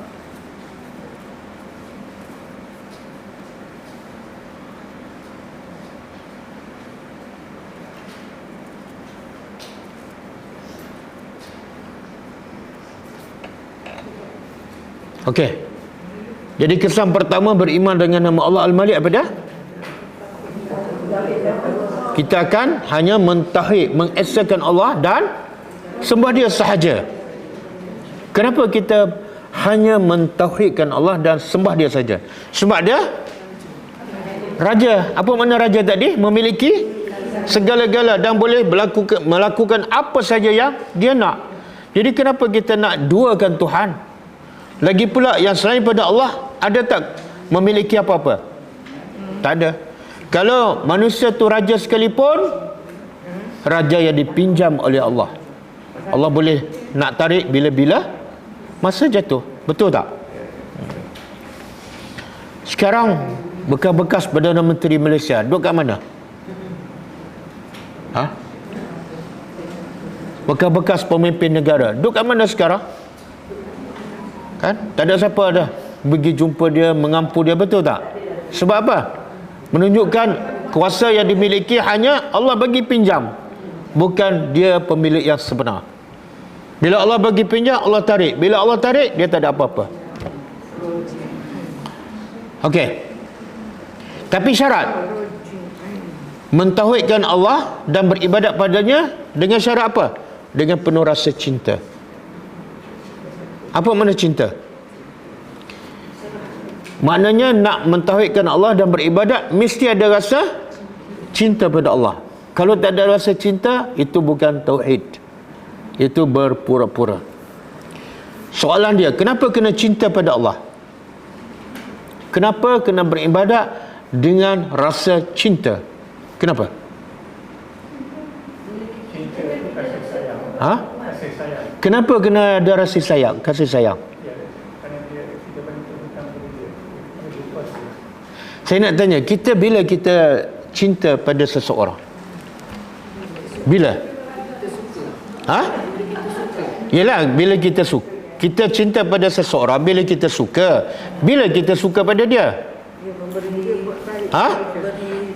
Okey. Jadi kesan pertama beriman dengan nama Allah Al-Malik apa dia? Kita akan hanya mentauhid, mengesakan Allah dan sembah dia sahaja. Kenapa kita hanya mentauhidkan Allah dan sembah dia saja? Sebab dia raja. Apa makna raja tadi? Memiliki segala-gala dan boleh melakukan apa saja yang dia nak. Jadi kenapa kita nak duakan Tuhan? Lagi pula yang selain pada Allah ada tak memiliki apa-apa? Tak ada. Kalau manusia tu raja sekalipun, raja yang dipinjam oleh Allah. Allah boleh nak tarik bila-bila masa jatuh. Betul tak? Sekarang bekas-bekas Perdana Menteri Malaysia duduk kat mana? Bekas-bekas pemimpin negara duduk kat mana sekarang? Kan? Tak ada siapa dah pergi jumpa dia, mengampu dia. Betul tak? Sebab apa? Menunjukkan kuasa yang dimiliki hanya Allah bagi pinjam, bukan dia pemilik yang sebenar. Bila Allah bagi pinjam, Allah tarik. Bila Allah tarik, dia tak ada apa-apa. Okey. Tapi syarat mentauhidkan Allah dan beribadat padanya dengan syarat apa? Dengan penuh rasa cinta. Apa makna cinta? Maknanya nak mentauhidkan Allah dan beribadat mesti ada rasa cinta pada Allah. Kalau tak ada rasa cinta, itu bukan tauhid. Itu berpura-pura. Soalan dia, kenapa kena cinta pada Allah? Kenapa kena beribadat dengan rasa cinta? Kenapa? Cinta itu kasih sayang. Kasih sayang. Kenapa kena ada rasa sayang, kasih sayang? Kerana kita bantu hutang pada dia. Dia kuasa. Saya nak tanya, bila kita cinta pada seseorang? Bila? Yelah, bila kita suka. Kita cinta pada seseorang bila kita suka. Bila kita suka pada dia?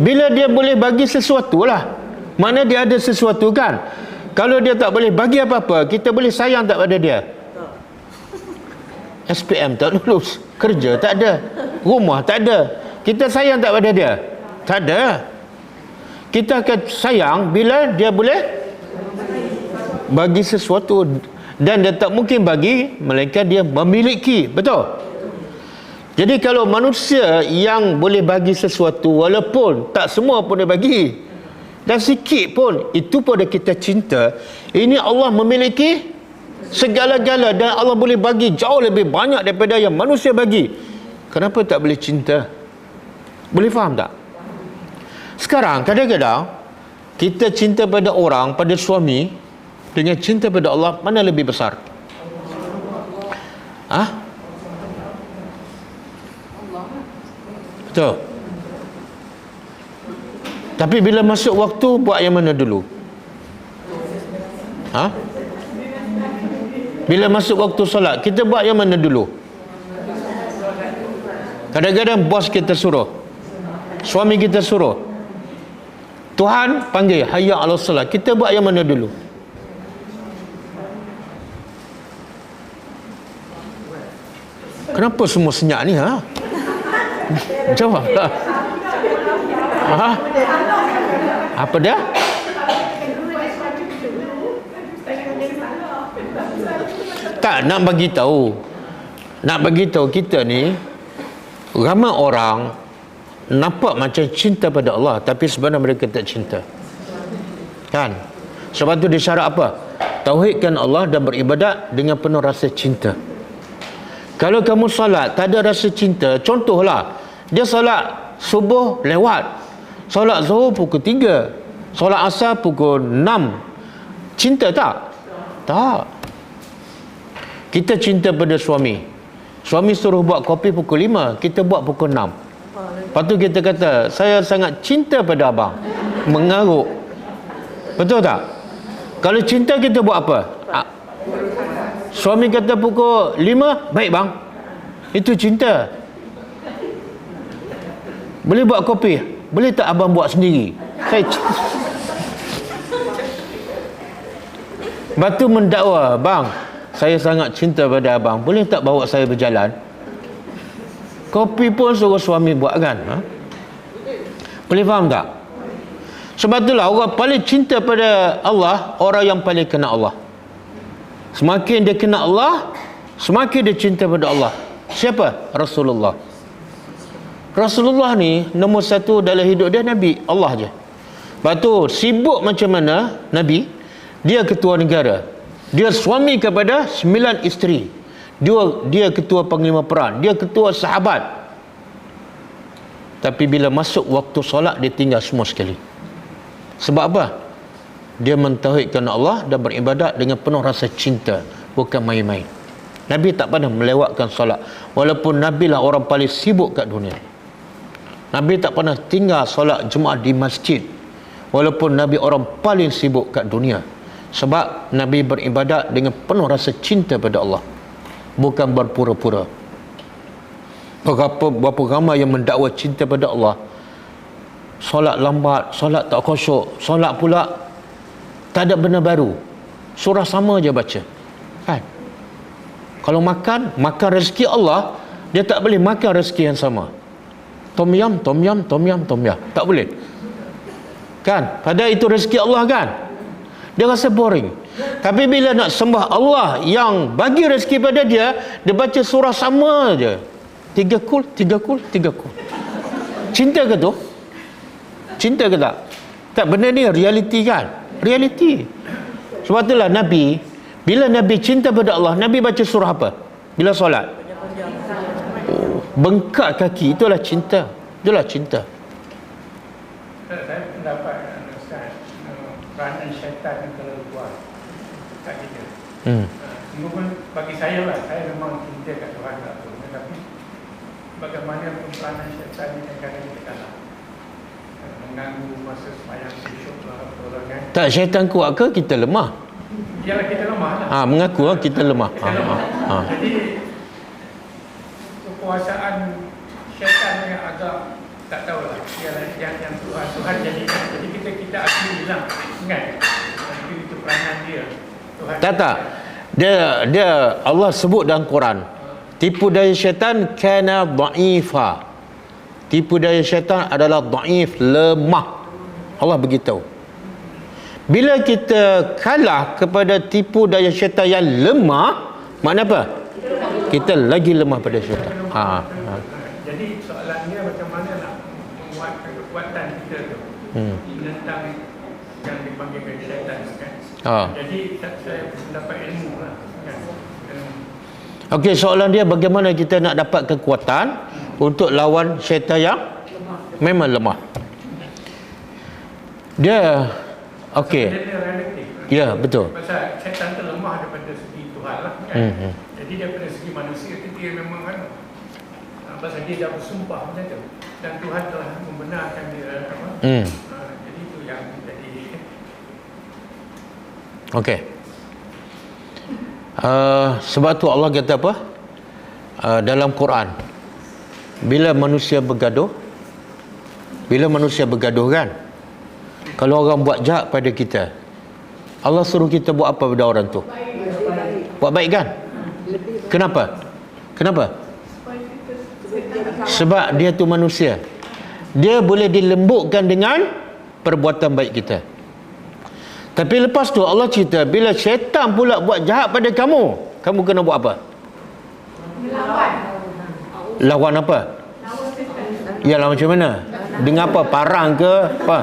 Bila dia boleh bagi sesuatu lah. Mana dia ada sesuatu kan? Kalau dia tak boleh bagi apa-apa, kita boleh sayang tak pada dia? SPM tak lulus, kerja tak ada, rumah tak ada, kita sayang tak pada dia? Tak ada. Kita akan sayang bila dia boleh bagi sesuatu, dan dia tak mungkin bagi melainkan dia memiliki. Betul? Jadi kalau manusia yang boleh bagi sesuatu, walaupun tak semua pun dia bagi, dan sikit pun, itu pun kita cinta. Ini Allah memiliki segala-gala dan Allah boleh bagi jauh lebih banyak daripada yang manusia bagi. Kenapa tak boleh cinta? Boleh faham tak? Sekarang kadang-kadang kita cinta pada orang, pada suami, dengan cinta pada Allah, mana lebih besar? Betul. Tapi bila masuk waktu, buat yang mana dulu? Bila masuk waktu solat, kita buat yang mana dulu? Kadang-kadang bos kita suruh, suami kita suruh, Tuhan panggil, hayya ala solat, kita buat yang mana dulu? Kenapa semua senyap ni? Jawab lah. Apa dia? Tak, nak bagi tahu. Nak bagi tahu kita ni, ramai orang nampak macam cinta pada Allah, tapi sebenarnya mereka tak cinta. Kan? Sebab tu dia syarat apa? Tauhidkan Allah dan beribadat dengan penuh rasa cinta. Kalau kamu solat tak ada rasa cinta, contohlah, dia solat subuh lewat, solat zuhur pukul 3, solat asar pukul 6. Cinta tak? Tak. Kita cinta pada suami. Suami suruh buat kopi pukul 5, kita buat pukul 6. Lepas tu kita kata, saya sangat cinta pada abang. Mengaruk. Betul tak? Kalau cinta kita buat apa? Suami kata pukul 5, baik bang. Itu cinta. Boleh buat kopi? Boleh tak abang buat sendiri? Saya Lepas tu mendakwa, bang, saya sangat cinta pada abang, boleh tak bawa saya berjalan? Kopi pun suruh suami buat kan? Boleh faham tak? Sebab itulah orang paling cinta pada Allah, orang yang paling kenal Allah. Semakin dia kenal Allah, semakin dia cinta pada Allah. Siapa? Rasulullah. Rasulullah ni nombor satu dalam hidup dia Nabi, Allah je. Lepas tu sibuk macam mana Nabi, dia ketua negara, dia suami kepada 9 isteri, dia ketua panglima perang, dia ketua sahabat. Tapi bila masuk waktu solat, dia tinggal semua sekali. Sebab apa? Dia mentauhidkan Allah dan beribadat dengan penuh rasa cinta, bukan main-main. Nabi tak pernah melewatkan solat, walaupun Nabi lah orang paling sibuk kat dunia. Nabi tak pernah tinggal solat Jumaat di masjid, walaupun Nabi orang paling sibuk kat dunia. Sebab Nabi beribadat dengan penuh rasa cinta pada Allah, bukan berpura-pura. Berapa ramai yang mendakwa cinta pada Allah, solat lambat, solat tak khusyuk, solat pula tak ada benda baru, surah sama je baca kan. Kalau makan rezeki Allah, dia tak boleh makan rezeki yang sama. Tom yam, tak boleh kan. Padahal itu rezeki Allah kan, dia rasa boring. Tapi bila nak sembah Allah yang bagi rezeki pada dia, dia baca surah sama je, 3 kul. Cinta ke tu? Cinta ke tak? Tak, benda ni realiti kan? Realiti. Sebab itulah Nabi, bila Nabi cinta pada Allah, Nabi baca surah apa? Bila solat? Bengkak kaki, itulah cinta. Itulah cinta. Saya pendapat Ustaz, peranan syaitan yang terlalu kuat kat kita. Mungkin bagi saya lah, saya memang cinta kat Tuhan tak tu. Tetapi bagaimana peranan syaitan ni kadang-kadang kita kalah, mengganggu masa sembahyang syukur lah, pertolongan. Tak, syaitan kuat ke kita lemah? Yalah, kita lemah lah. Mengaku lah kita lemah. Kita lemah. Jadi kekuasaan syaitan yang agak tak tahulah, yang Tuhan jadikan. Jadi kita akui lah kan, itu peranan dia Tuhan. Tak. Dia Allah sebut dalam Quran, tipu daya syaitan kana dha'ifa. Tipu daya syaitan adalah dhaif, lemah. Allah beritahu. Bila kita kalah kepada tipu daya syaitan yang lemah, makna apa? Kita lagi lemah pada syaitan. Jadi soalan dia macam mana nak menguatkan kekuatan kita tu menentang yang dipanggilkan syaitan kan. Jadi saya mendapat ilmu lah kan. Okey, soalan dia bagaimana kita nak dapat kekuatan untuk lawan syaitan yang memang lemah. Dia okey. Ya, betul. Pasal syaitan tu lemah daripada segi Tuhan lah kan. Jadi daripada segi manusia dia memang kan, pasal dia dah bersumpah macam tu, dan Tuhan telah membenarkan dia apa. Jadi itu yang jadi. Okey. Sebab tu Allah kata apa? Dalam Quran, bila manusia bergaduh kan, kalau orang buat jahat pada kita, Allah suruh kita buat apa pada orang tu? Buat baik kan? Kenapa? Sebab dia tu manusia, dia boleh dilembutkan dengan perbuatan baik kita. Tapi lepas tu Allah cerita, bila syaitan pula buat jahat pada kamu kena buat apa? Lawan apa? Yalah, macam mana? Dengan apa? Parang ke apa?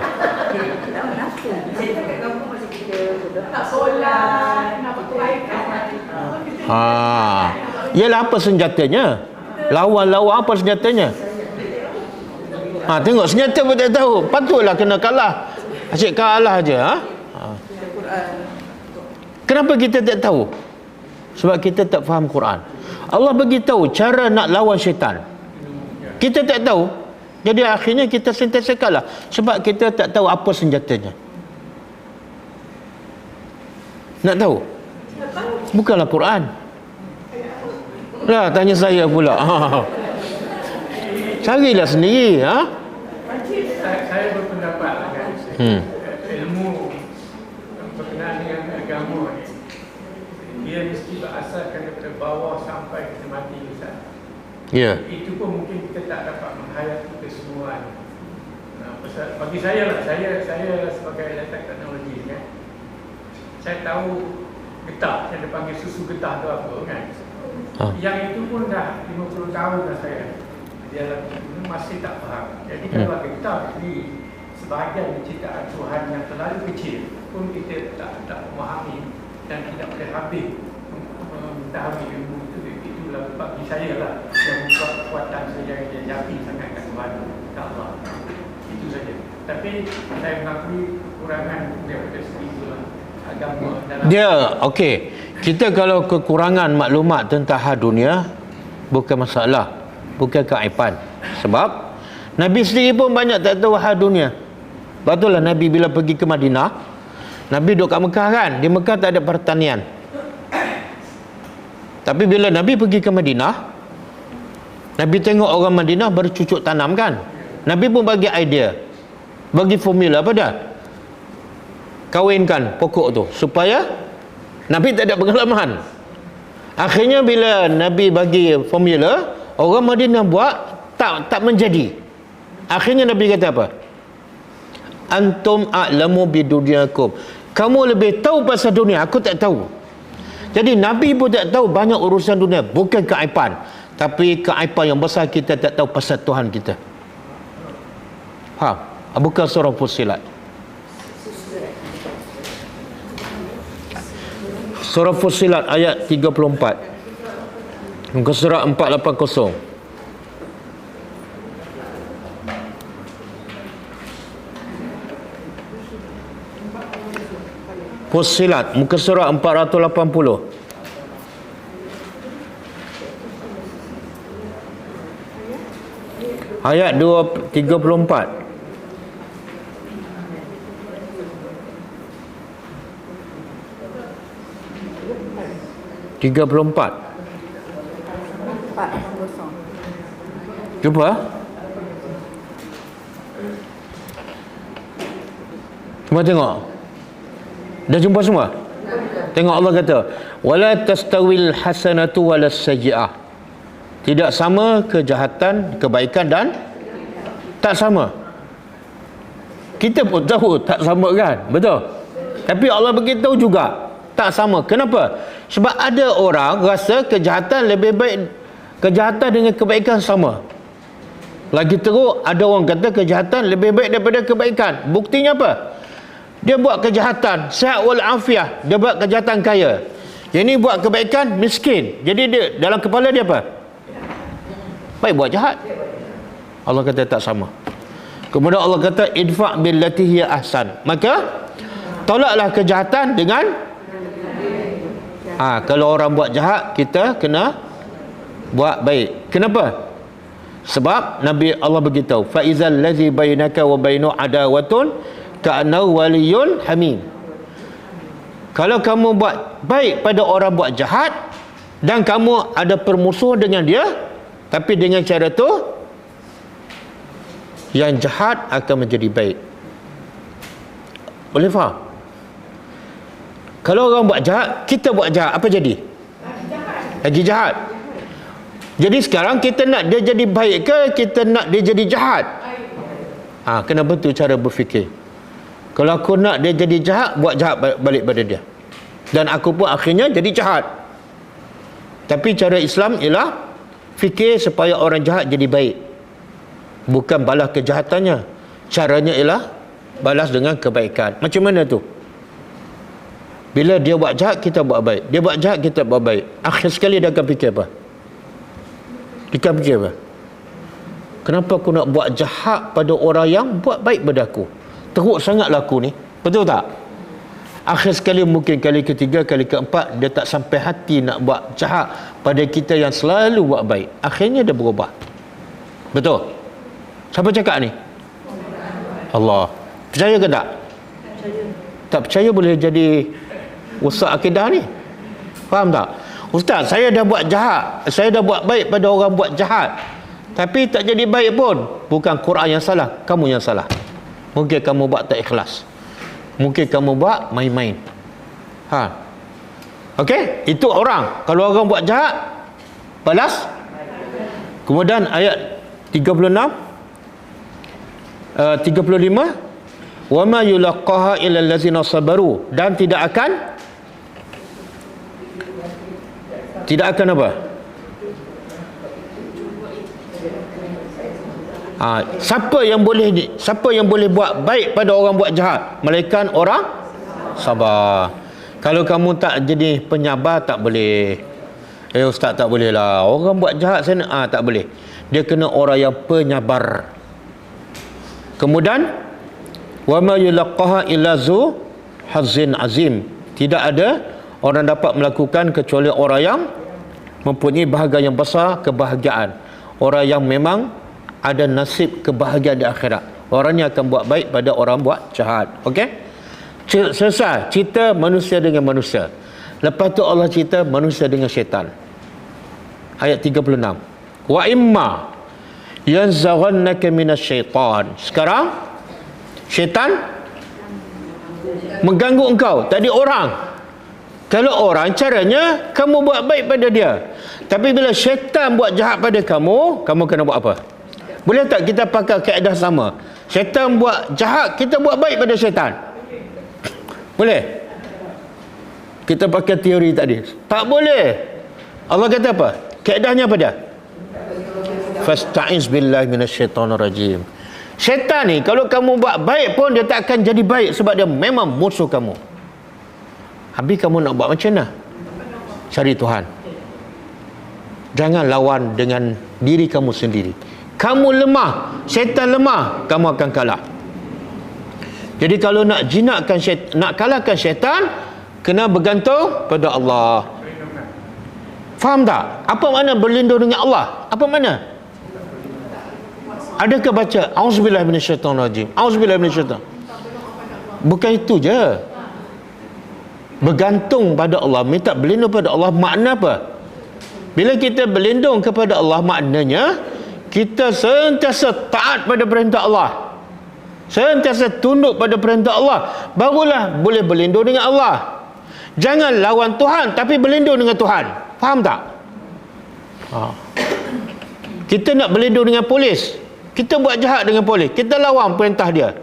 Tak solat, nak kebaikan. Yalah, apa senjatanya? Lawan apa senjatanya? Tengok senjata pun tak tahu, patutlah kena kalah. Asyik kalah je. Kenapa kita tak tahu? Sebab kita tak faham Quran. Allah bagi tahu cara nak lawan syaitan, kita tak tahu. Jadi akhirnya kita sentiasa kalah sebab kita tak tahu apa senjatanya. Nak tahu? Bukanlah Quran. Lah tanya saya pula. Carilah sendiri, ha? Saya berpendapat kan, ilmu berkenaan dengan agama ni, dia mesti berasaskan daripada bawah sampai kita mati, Ustaz. Ya. Itu pun mungkin kita tak dapat menghayati kesemuanya. Bagi saya lah, saya sebagai letak teknologi kan, saya tahu getah, yang dipanggil susu getah tu apa kan. Yang itu pun dah 50 tahun dah saya dia masih tak faham. Jadi kalau getah ni sebahagian ciptaan Tuhan yang terlalu kecil pun kita tak memahami dan tidak boleh habis memahami ilmu itu. Itulah bagi saya lah yang membuat kekuatan saya yang yakin sangat kat Tuhan Allah. Itu saja. Tapi saya mengakui kekurangan daripada segi itulah agama dalam Dia okey. Kita kalau kekurangan maklumat tentang hal dunia bukan masalah, bukan keaiban. Sebab Nabi sendiri pun banyak tak tahu hal dunia. Betullah Nabi bila pergi ke Madinah, Nabi duduk kat Mekah kan. Di Mekah tak ada pertanian. Tapi bila Nabi pergi ke Madinah, Nabi tengok orang Madinah bercucuk tanam kan. Nabi pun bagi idea, bagi formula apa dah? Kawinkan pokok tu supaya Nabi tak ada pengalaman. Akhirnya bila Nabi bagi formula, orang Madinah buat tak menjadi. Akhirnya Nabi kata apa? Antum a'lamu bidunyakum. Kamu lebih tahu pasal dunia, aku tak tahu. Jadi Nabi pun tak tahu banyak urusan dunia, bukan keaiban, tapi keaiban yang besar kita tak tahu pasal Tuhan kita. Faham? Bukan surah Fussilat. Surah Fussilat ayat 34. Muka surat 480. Fussilat muka surat 480. Ayat 34. Jumpa? Cuma tengok. Dah jumpa semua? Tengok Allah kata, wala tastawil hasanatu walas sayyi'ah. Tidak sama kejahatan, kebaikan dan tak sama. Kita pun tahu tak sama kan? Betul? Tapi Allah beritahu juga tak sama. Kenapa? Sebab ada orang rasa kejahatan lebih baik, kejahatan dengan kebaikan sama. Lagi teruk, ada orang kata kejahatan lebih baik daripada kebaikan. Buktinya apa? Dia buat kejahatan sihat wal afiah, dia buat kejahatan kaya. Yang ni buat kebaikan miskin. Jadi dia dalam kepala dia apa? Baik buat jahat. Allah kata tak sama. Kemudian Allah kata idfa' billati hiya ahsan. Maka tolaklah kejahatan dengan kalau orang buat jahat, kita kena buat baik. Kenapa? Sebab Nabi Allah beritahu, fa izal ladzi bainaka wa bainu adawatun ka'annahu waliyyun hamim. Kalau kamu buat baik pada orang buat jahat dan kamu ada permusuhan dengan dia, tapi dengan cara tu yang jahat akan menjadi baik. Boleh faham? Kalau orang buat jahat, kita buat jahat, apa jadi? Lagi jahat. Jadi sekarang kita nak dia jadi baik ke kita nak dia jadi jahat? Kena betul cara berfikir. Kalau aku nak dia jadi jahat, buat jahat balik pada dia. Dan aku pun akhirnya jadi jahat. Tapi cara Islam ialah fikir supaya orang jahat jadi baik. Bukan balas kejahatannya. Caranya ialah balas dengan kebaikan. Macam mana tu? Bila dia buat jahat, kita buat baik. Dia buat jahat, kita buat baik. Akhir sekali dia akan fikir apa? Dia akan fikir apa? Kenapa aku nak buat jahat pada orang yang buat baik pada aku? Teruk sangatlah aku ni. Betul tak? Akhir sekali mungkin kali ketiga, kali keempat, dia tak sampai hati nak buat jahat pada kita yang selalu buat baik. Akhirnya dia berubah. Betul? Siapa cakap ni? Allah. Percaya ke tak? Percaya. Tak percaya boleh jadi Rosak akidah ni. Faham tak? Ustaz, saya dah buat jahat, saya dah buat baik pada orang buat jahat, tapi tak jadi baik pun. Bukan Quran yang salah, kamu yang salah. Mungkin kamu buat tak ikhlas, mungkin kamu buat main-main. Okey, itu orang. Kalau orang buat jahat, balas. Kemudian ayat 35, wa ma yulaqaha illa allazina sabaru, dan tidak akan apa? Siapa yang boleh buat baik pada orang buat jahat? Melainkan orang sabar. Kalau kamu tak jadi penyabar, tak boleh. Ustaz, tak boleh lah. Orang buat jahat sana, tak boleh. Dia kena orang yang penyabar. Kemudian, wa ma yulaqaha illa zu hazzin azim. Tidak ada orang dapat melakukan kecuali orang yang mempunyai bahagian yang besar, kebahagiaan. Orang yang memang ada nasib kebahagiaan di akhirat. Orang yang akan buat baik pada orang buat jahat. Okey? Selesai cerita manusia dengan manusia. Lepas tu Allah cerita manusia dengan syaitan. Ayat 36. Wa imma yanzaghannaka minasyaitan. Sekarang syaitan mengganggu engkau. Tadi orang. Kalau orang, caranya kamu buat baik pada dia. Tapi bila syaitan buat jahat pada kamu, kamu kena buat apa? Boleh tak kita pakai kaedah sama? Syaitan buat jahat, kita buat baik pada syaitan. Boleh? Kita pakai teori tadi. Tak boleh. Allah kata apa? Kaedahnya apa dia? Fasta'iz billahi minasyaitonir rajim. Syaitan ni kalau kamu buat baik pun dia tak akan jadi baik, sebab dia memang musuh kamu. Habis kamu nak buat macam mana? Cari Tuhan. Jangan lawan dengan diri kamu sendiri. Kamu lemah, syaitan lemah, kamu akan kalah. Jadi kalau nak jinakkan syaitan, nak kalahkan syaitan, kena bergantung pada Allah. Faham tak? Apa makna berlindung dengan Allah? Apa makna? Adakah baca auzubillahi minasyaitonirrajim, auzubillahi minasyaiton? Bukan itu je. Bergantung pada Allah, minta berlindung pada Allah, makna apa? Bila kita berlindung kepada Allah, maknanya kita sentiasa taat pada perintah Allah, sentiasa tunduk pada perintah Allah, barulah boleh berlindung dengan Allah. Jangan lawan Tuhan tapi berlindung dengan Tuhan. Faham tak? Kita nak berlindung dengan polis, kita buat jahat dengan polis, kita lawan perintah dia.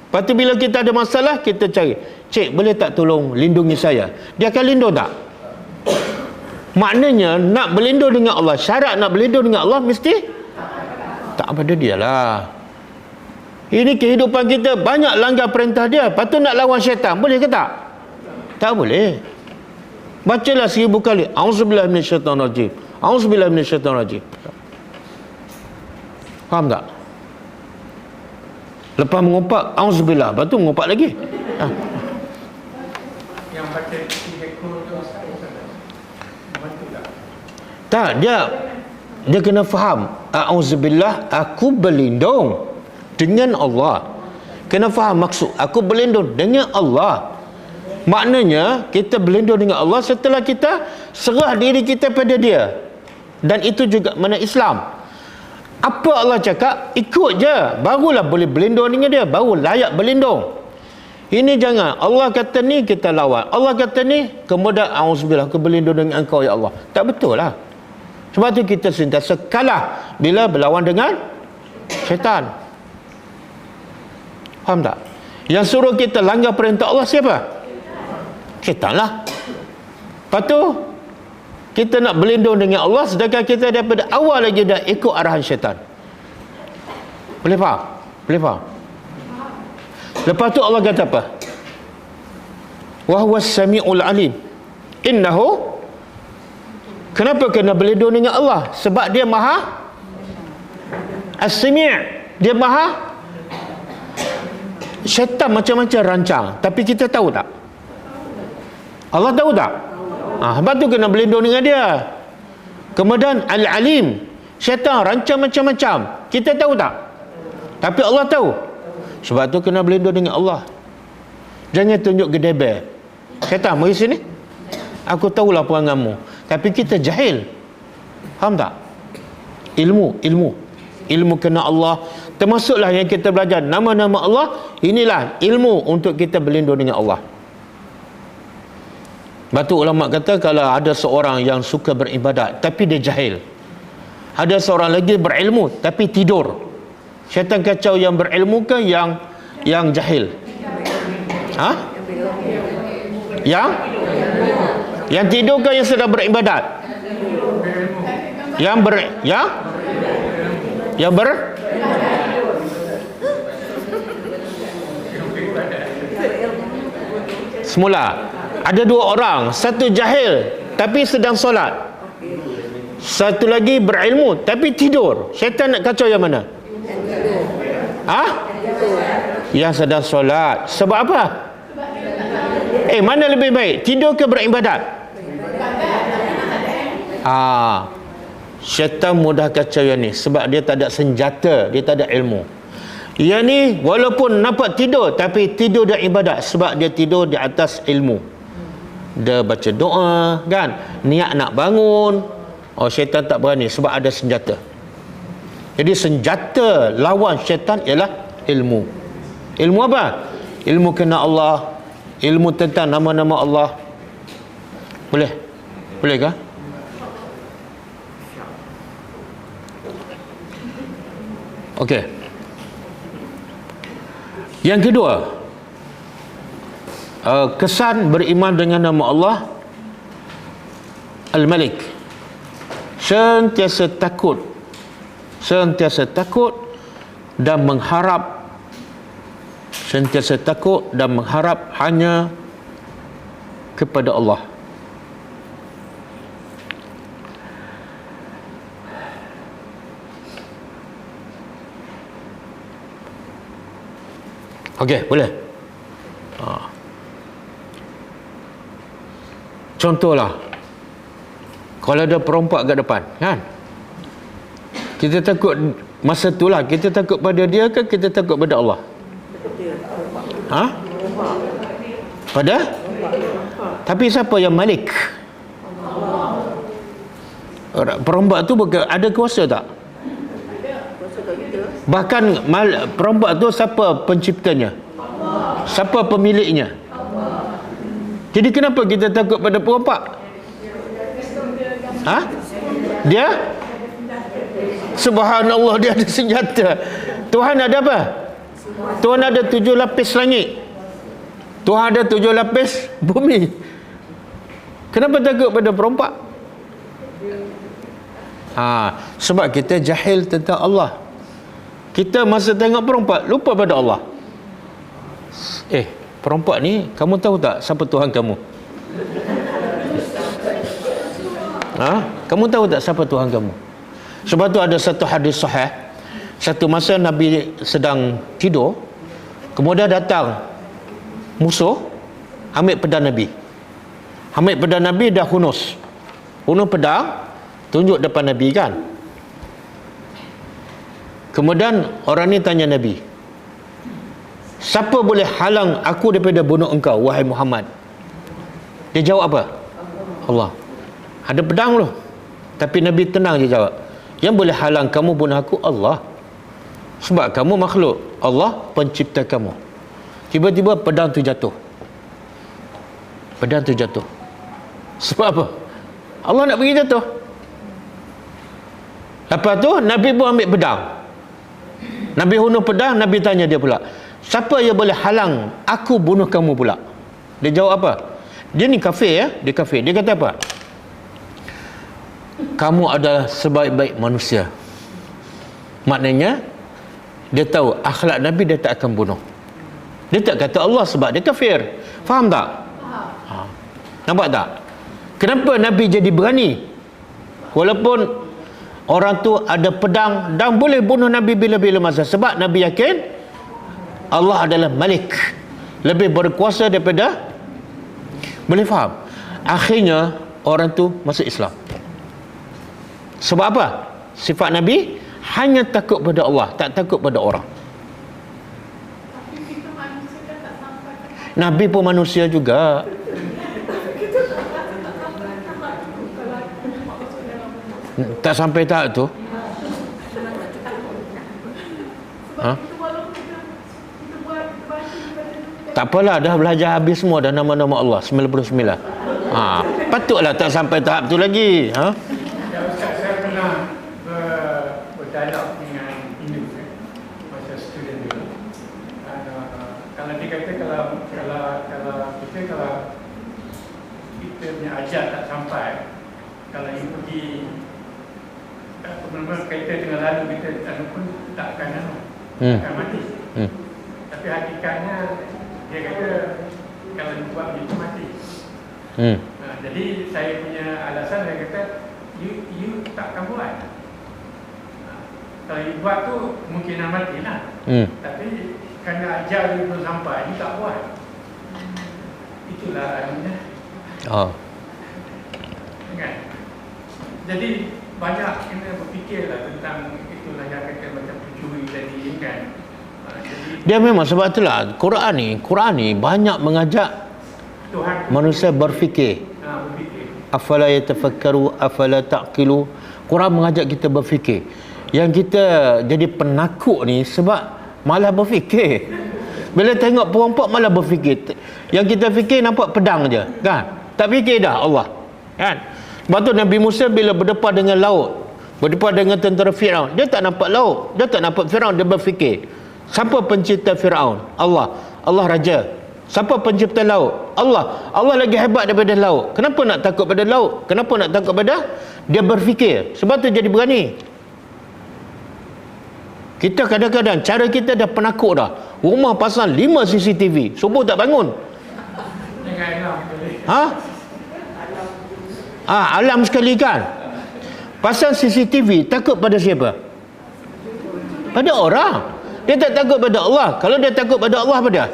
Lepas tu bila kita ada masalah, kita cari, cik boleh tak tolong lindungi saya? Dia akan lindung tak? Maknanya nak berlindung dengan Allah, syarat nak berlindung dengan Allah mesti tak pada dia lah. Ini kehidupan kita banyak langgar perintah dia, lepas tu nak lawan syaitan, boleh ke tak? Tak boleh. Bacalah 1000 kali auzubillahi minasyaitonirrajim, auzubillahi minasyaitonirrajim. Faham tak? Lepas mengumpat auzubillah, lepas tu mengumpat lagi. Yang baca 3 ekor tu betul tak? Tak, dia kena faham. Auzubillah, aku berlindung dengan Allah. Kena faham maksud aku berlindung dengan Allah. Maknanya kita berlindung dengan Allah setelah kita serah diri kita pada dia. Dan itu juga mana Islam. Apa Allah cakap, ikut je, barulah boleh berlindung dengan dia, baru layak berlindung. Ini jangan Allah kata ni kita lawan, Allah kata ni kemudian auzubillah, aku berlindung dengan engkau ya Allah. Tak betul lah. Sebab tu kita sentiasa kalah bila berlawan dengan syaitan. Faham tak? Yang suruh kita langgar perintah Allah siapa? Syaitan lah. Lepas tu kita nak berlindung dengan Allah, sedangkan kita daripada awal lagi dah ikut arahan syaitan. Boleh faham? Boleh faham? Lepas tu Allah kata apa? Wa huwas samiul alim. Innahu, kenapa kena berlindung dengan Allah? Sebab dia maha as-sami'. Dia maha. Syaitan macam-macam rancang, tapi kita tahu tak? Allah tahu tak? Sebab tu kena berlindung dengan dia. Kemudian al-alim, syaitan rancang macam-macam, kita tahu tak? Tapi Allah tahu. Sebab tu kena berlindung dengan Allah. Jangan tunjuk gedebel. Syaitan mari sini. Aku tahulah peranganmu. Tapi kita jahil. Faham tak? Ilmu kena Allah. Termasuklah yang kita belajar nama-nama Allah. Inilah ilmu untuk kita berlindung dengan Allah. Batu ulama kata kalau ada seorang yang suka beribadat tapi dia jahil, ada seorang lagi berilmu tapi tidur, syaitan kacau yang berilmu ke yang jahil? Yang tidur ke yang sedang beribadat? Semula ada dua orang, satu jahil tapi sedang solat, satu lagi berilmu tapi tidur. Syaitan nak kacau yang mana? Yang sedang solat. Sebab apa? Mana lebih baik, tidur ke beribadat? Syaitan mudah kacau yang ni sebab dia tak ada senjata, dia tak ada ilmu. Yang ni walaupun nampak tidur tapi tidur dia ibadat sebab dia tidur di atas ilmu. Dia baca doa kan, niat nak bangun. Syaitan tak berani sebab ada senjata. Jadi senjata lawan syaitan ialah ilmu. Ilmu apa? Ilmu kena Allah, ilmu tentang nama-nama Allah. Boleh ke? Okey. Yang kedua, kesan beriman dengan nama Allah Al-Malik. Sentiasa takut dan mengharap, hanya kepada Allah. Okey, boleh. Contohlah, kalau ada perompak kat depan, kan? Kita takut masa itulah, kita takut pada dia ke kita takut pada Allah? Pada? Tapi siapa yang Malik? Perompak tu ada kuasa tak? Bahkan perompak tu siapa penciptanya? Siapa pemiliknya? Jadi kenapa kita takut pada perompak? Dia? Subhanallah, dia ada senjata. Tuhan ada apa? Tuhan ada 7 lapis langit. Tuhan ada 7 lapis bumi. Kenapa takut pada perompak? Sebab kita jahil tentang Allah. Kita masa tengok perompak lupa pada Allah. Perompak ni, kamu tahu tak siapa Tuhan kamu? Kamu tahu tak siapa Tuhan kamu? Sebab tu ada satu hadis sahih. Satu masa Nabi sedang tidur, kemudian datang musuh, ambil pedang Nabi. Dah hunus pedang, tunjuk depan Nabi kan. Kemudian orang ni tanya Nabi, siapa boleh halang aku daripada bunuh engkau, wahai Muhammad? Dia jawab apa? Allah. Ada pedang tu. Tapi Nabi tenang je jawab, yang boleh halang kamu bunuh aku Allah. Sebab kamu makhluk, Allah pencipta kamu. Tiba-tiba pedang tu jatuh. Sebab apa? Allah nak bagi jatuh. Lepas tu Nabi pun ambil pedang. Nabi hunus pedang. Nabi tanya dia pula, siapa yang boleh halang aku bunuh kamu pula? Dia jawab apa? Dia ni kafir ya. Dia kafir. Dia kata apa? Kamu adalah sebaik-baik manusia. Maknanya dia tahu akhlak Nabi, dia tak akan bunuh. Dia tak kata Allah sebab dia kafir. Faham tak? Nampak tak? Kenapa Nabi jadi berani? Walaupun orang tu ada pedang dan boleh bunuh Nabi bila-bila masa. Sebab Nabi yakin Allah adalah Malik, lebih berkuasa daripada. Boleh faham? Akhirnya orang tu masuk Islam. Sebab apa? Sifat Nabi hanya takut pada Allah, tak takut pada orang. Nabi pun manusia juga. Tak sampai tahap tu. Ha? Tak apalah, dah belajar habis semua dah nama-nama Allah 99. Ha, patutlah tak sampai tahap tu lagi. Ha? Ya Ustaz, saya pernah berdialog dengan Hindu masa student dulu. Kalau dia kata kalau kita punya ajar tak sampai, kalau you pergi benar-benar kaitan dengan lalu kita pun tak akan mati. Tapi hakikatnya dia kata kalau you buat begitu mati. Jadi saya punya alasan, saya kata you tak akan buat. Kalau you buat tu kemungkinan mati lah. Tapi kerana ajar you belum sampai, you tak buat. Itulah anunya. Kan? Jadi banyak kena berfikirlah tentang itulah yang kata macam pencuri tadi kan. Jadi Dia memang sebab itulah Quran ni banyak mengajak Tuhan manusia berfikir. berfikir. Afala yatafakkaru afala taqilu. Quran mengajak kita berfikir. Yang kita jadi penakut ni sebab malah berfikir. Bila tengok perompak malah berfikir. Yang kita fikir nampak pedang je, kan? Tak fikir dah Allah, kan? Sebab tu Nabi Musa bila berdepan dengan laut, berdepan dengan tentera Firaun, dia tak nampak laut, dia tak nampak Firaun, dia berfikir, siapa pencipta Firaun? Allah. Allah raja. Siapa pencipta laut? Allah. Allah lagi hebat daripada laut. Kenapa nak takut pada laut? Kenapa nak takut pada? Dia berfikir. Sebab tu jadi berani. Kita kadang-kadang cara kita dah penakut dah. Rumah pasang 5 CCTV, subuh tak bangun. Alam sekali kan. Pasang CCTV takut pada siapa? Pada orang. Dia tak takut pada Allah. Kalau dia takut pada Allah, pada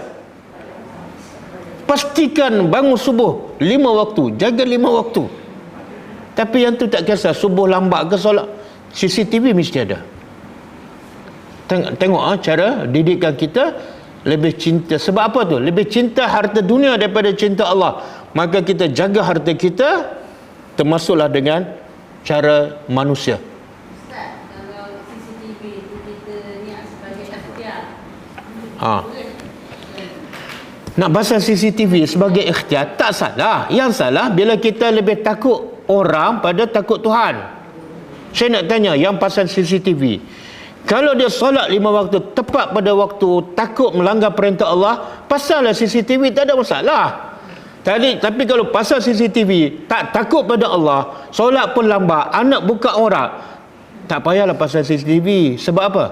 pastikan bangun subuh 5 waktu, jaga 5 waktu. Tapi yang tu tak kisah subuh lambat ke solat, CCTV mesti ada. Tengok cara didikan kita lebih cinta. Sebab apa tu? Lebih cinta harta dunia daripada cinta Allah. Maka kita jaga harta kita, termasuklah dengan cara manusia. Ustaz, kalau CCTV itu kita niat sebagai ikhtiar. Nak pasang CCTV sebagai ikhtiar tak salah. Yang salah bila kita lebih takut orang pada takut Tuhan. Saya nak tanya yang pasang CCTV, kalau dia solat 5 waktu tepat pada waktu, takut melanggar perintah Allah, pasanglah CCTV, tak ada masalah. Tapi kalau pasang CCTV tak takut pada Allah, solat pun lambat, anak buka aurat, tak payahlah pasang CCTV. Sebab apa?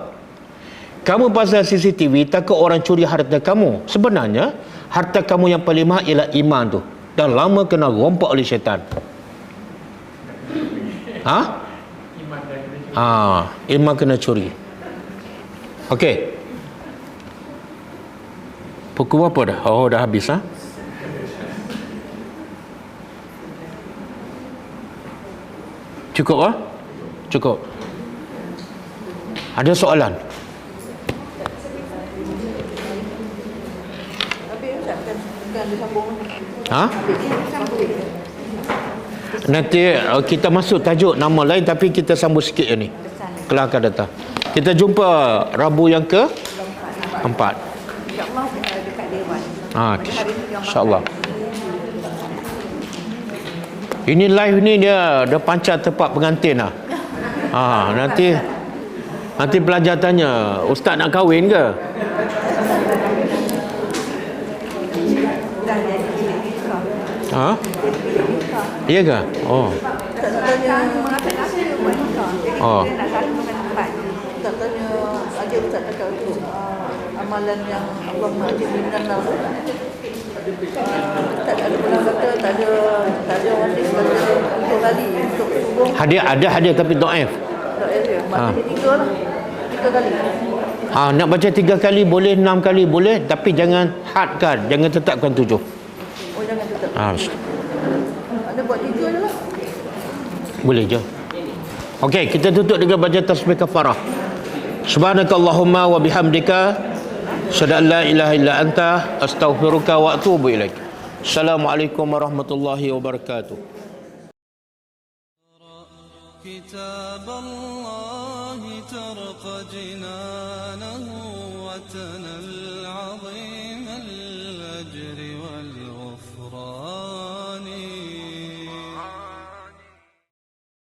Kamu pasang CCTV takut orang curi harta kamu. Sebenarnya harta kamu yang paling mahal ialah iman tu, dan lama kena rompak oleh syaitan. Iman kena curi. Okey. Pukul berapa dah? Oh, dah habis Cukup Cukup. Ada soalan? Habis Ustaz kan disambung. Nanti kita masuk tajuk nama lain, tapi kita sambung sikit yang ni. Kelak akan datang. Kita jumpa Rabu yang ke-4. InsyaAllah dekat Dewan. InsyaAllah. Ini live ni dia pancar tepat pengantin lah. Nanti pelajar tanya, Ustaz nak kahwin ke? Dah jadi bilik nikah. Iya ke? Oh. Tak tanya Mengatakan saya buat nikah. Jadi kita nak satukan tempat. tak tanya aja Ustaz cakap untuk amalan yang Allah mengajar dengan lalu. Tak ada pernah kata tak ada wajib kata untuk kali untuk subuh. Hadiah tapi dhaif. Tak ada. Maknanya 3 kali. Nak baca 3 kali boleh, 6 kali boleh, tapi jangan hadkan, jangan tetapkan 7. Oh jangan tetap. Ada buat 3 je lah. Boleh je. Okey, kita tutup dengan baca tasbih kafarah. Subhanakallahumma wa bihamdika asyhadu an la ilaha illa anta astaghfiruka wa atubu ilaik. Assalamualaikum warahmatullahi wabarakatuh. كتاب الله ترق جنانه وتنل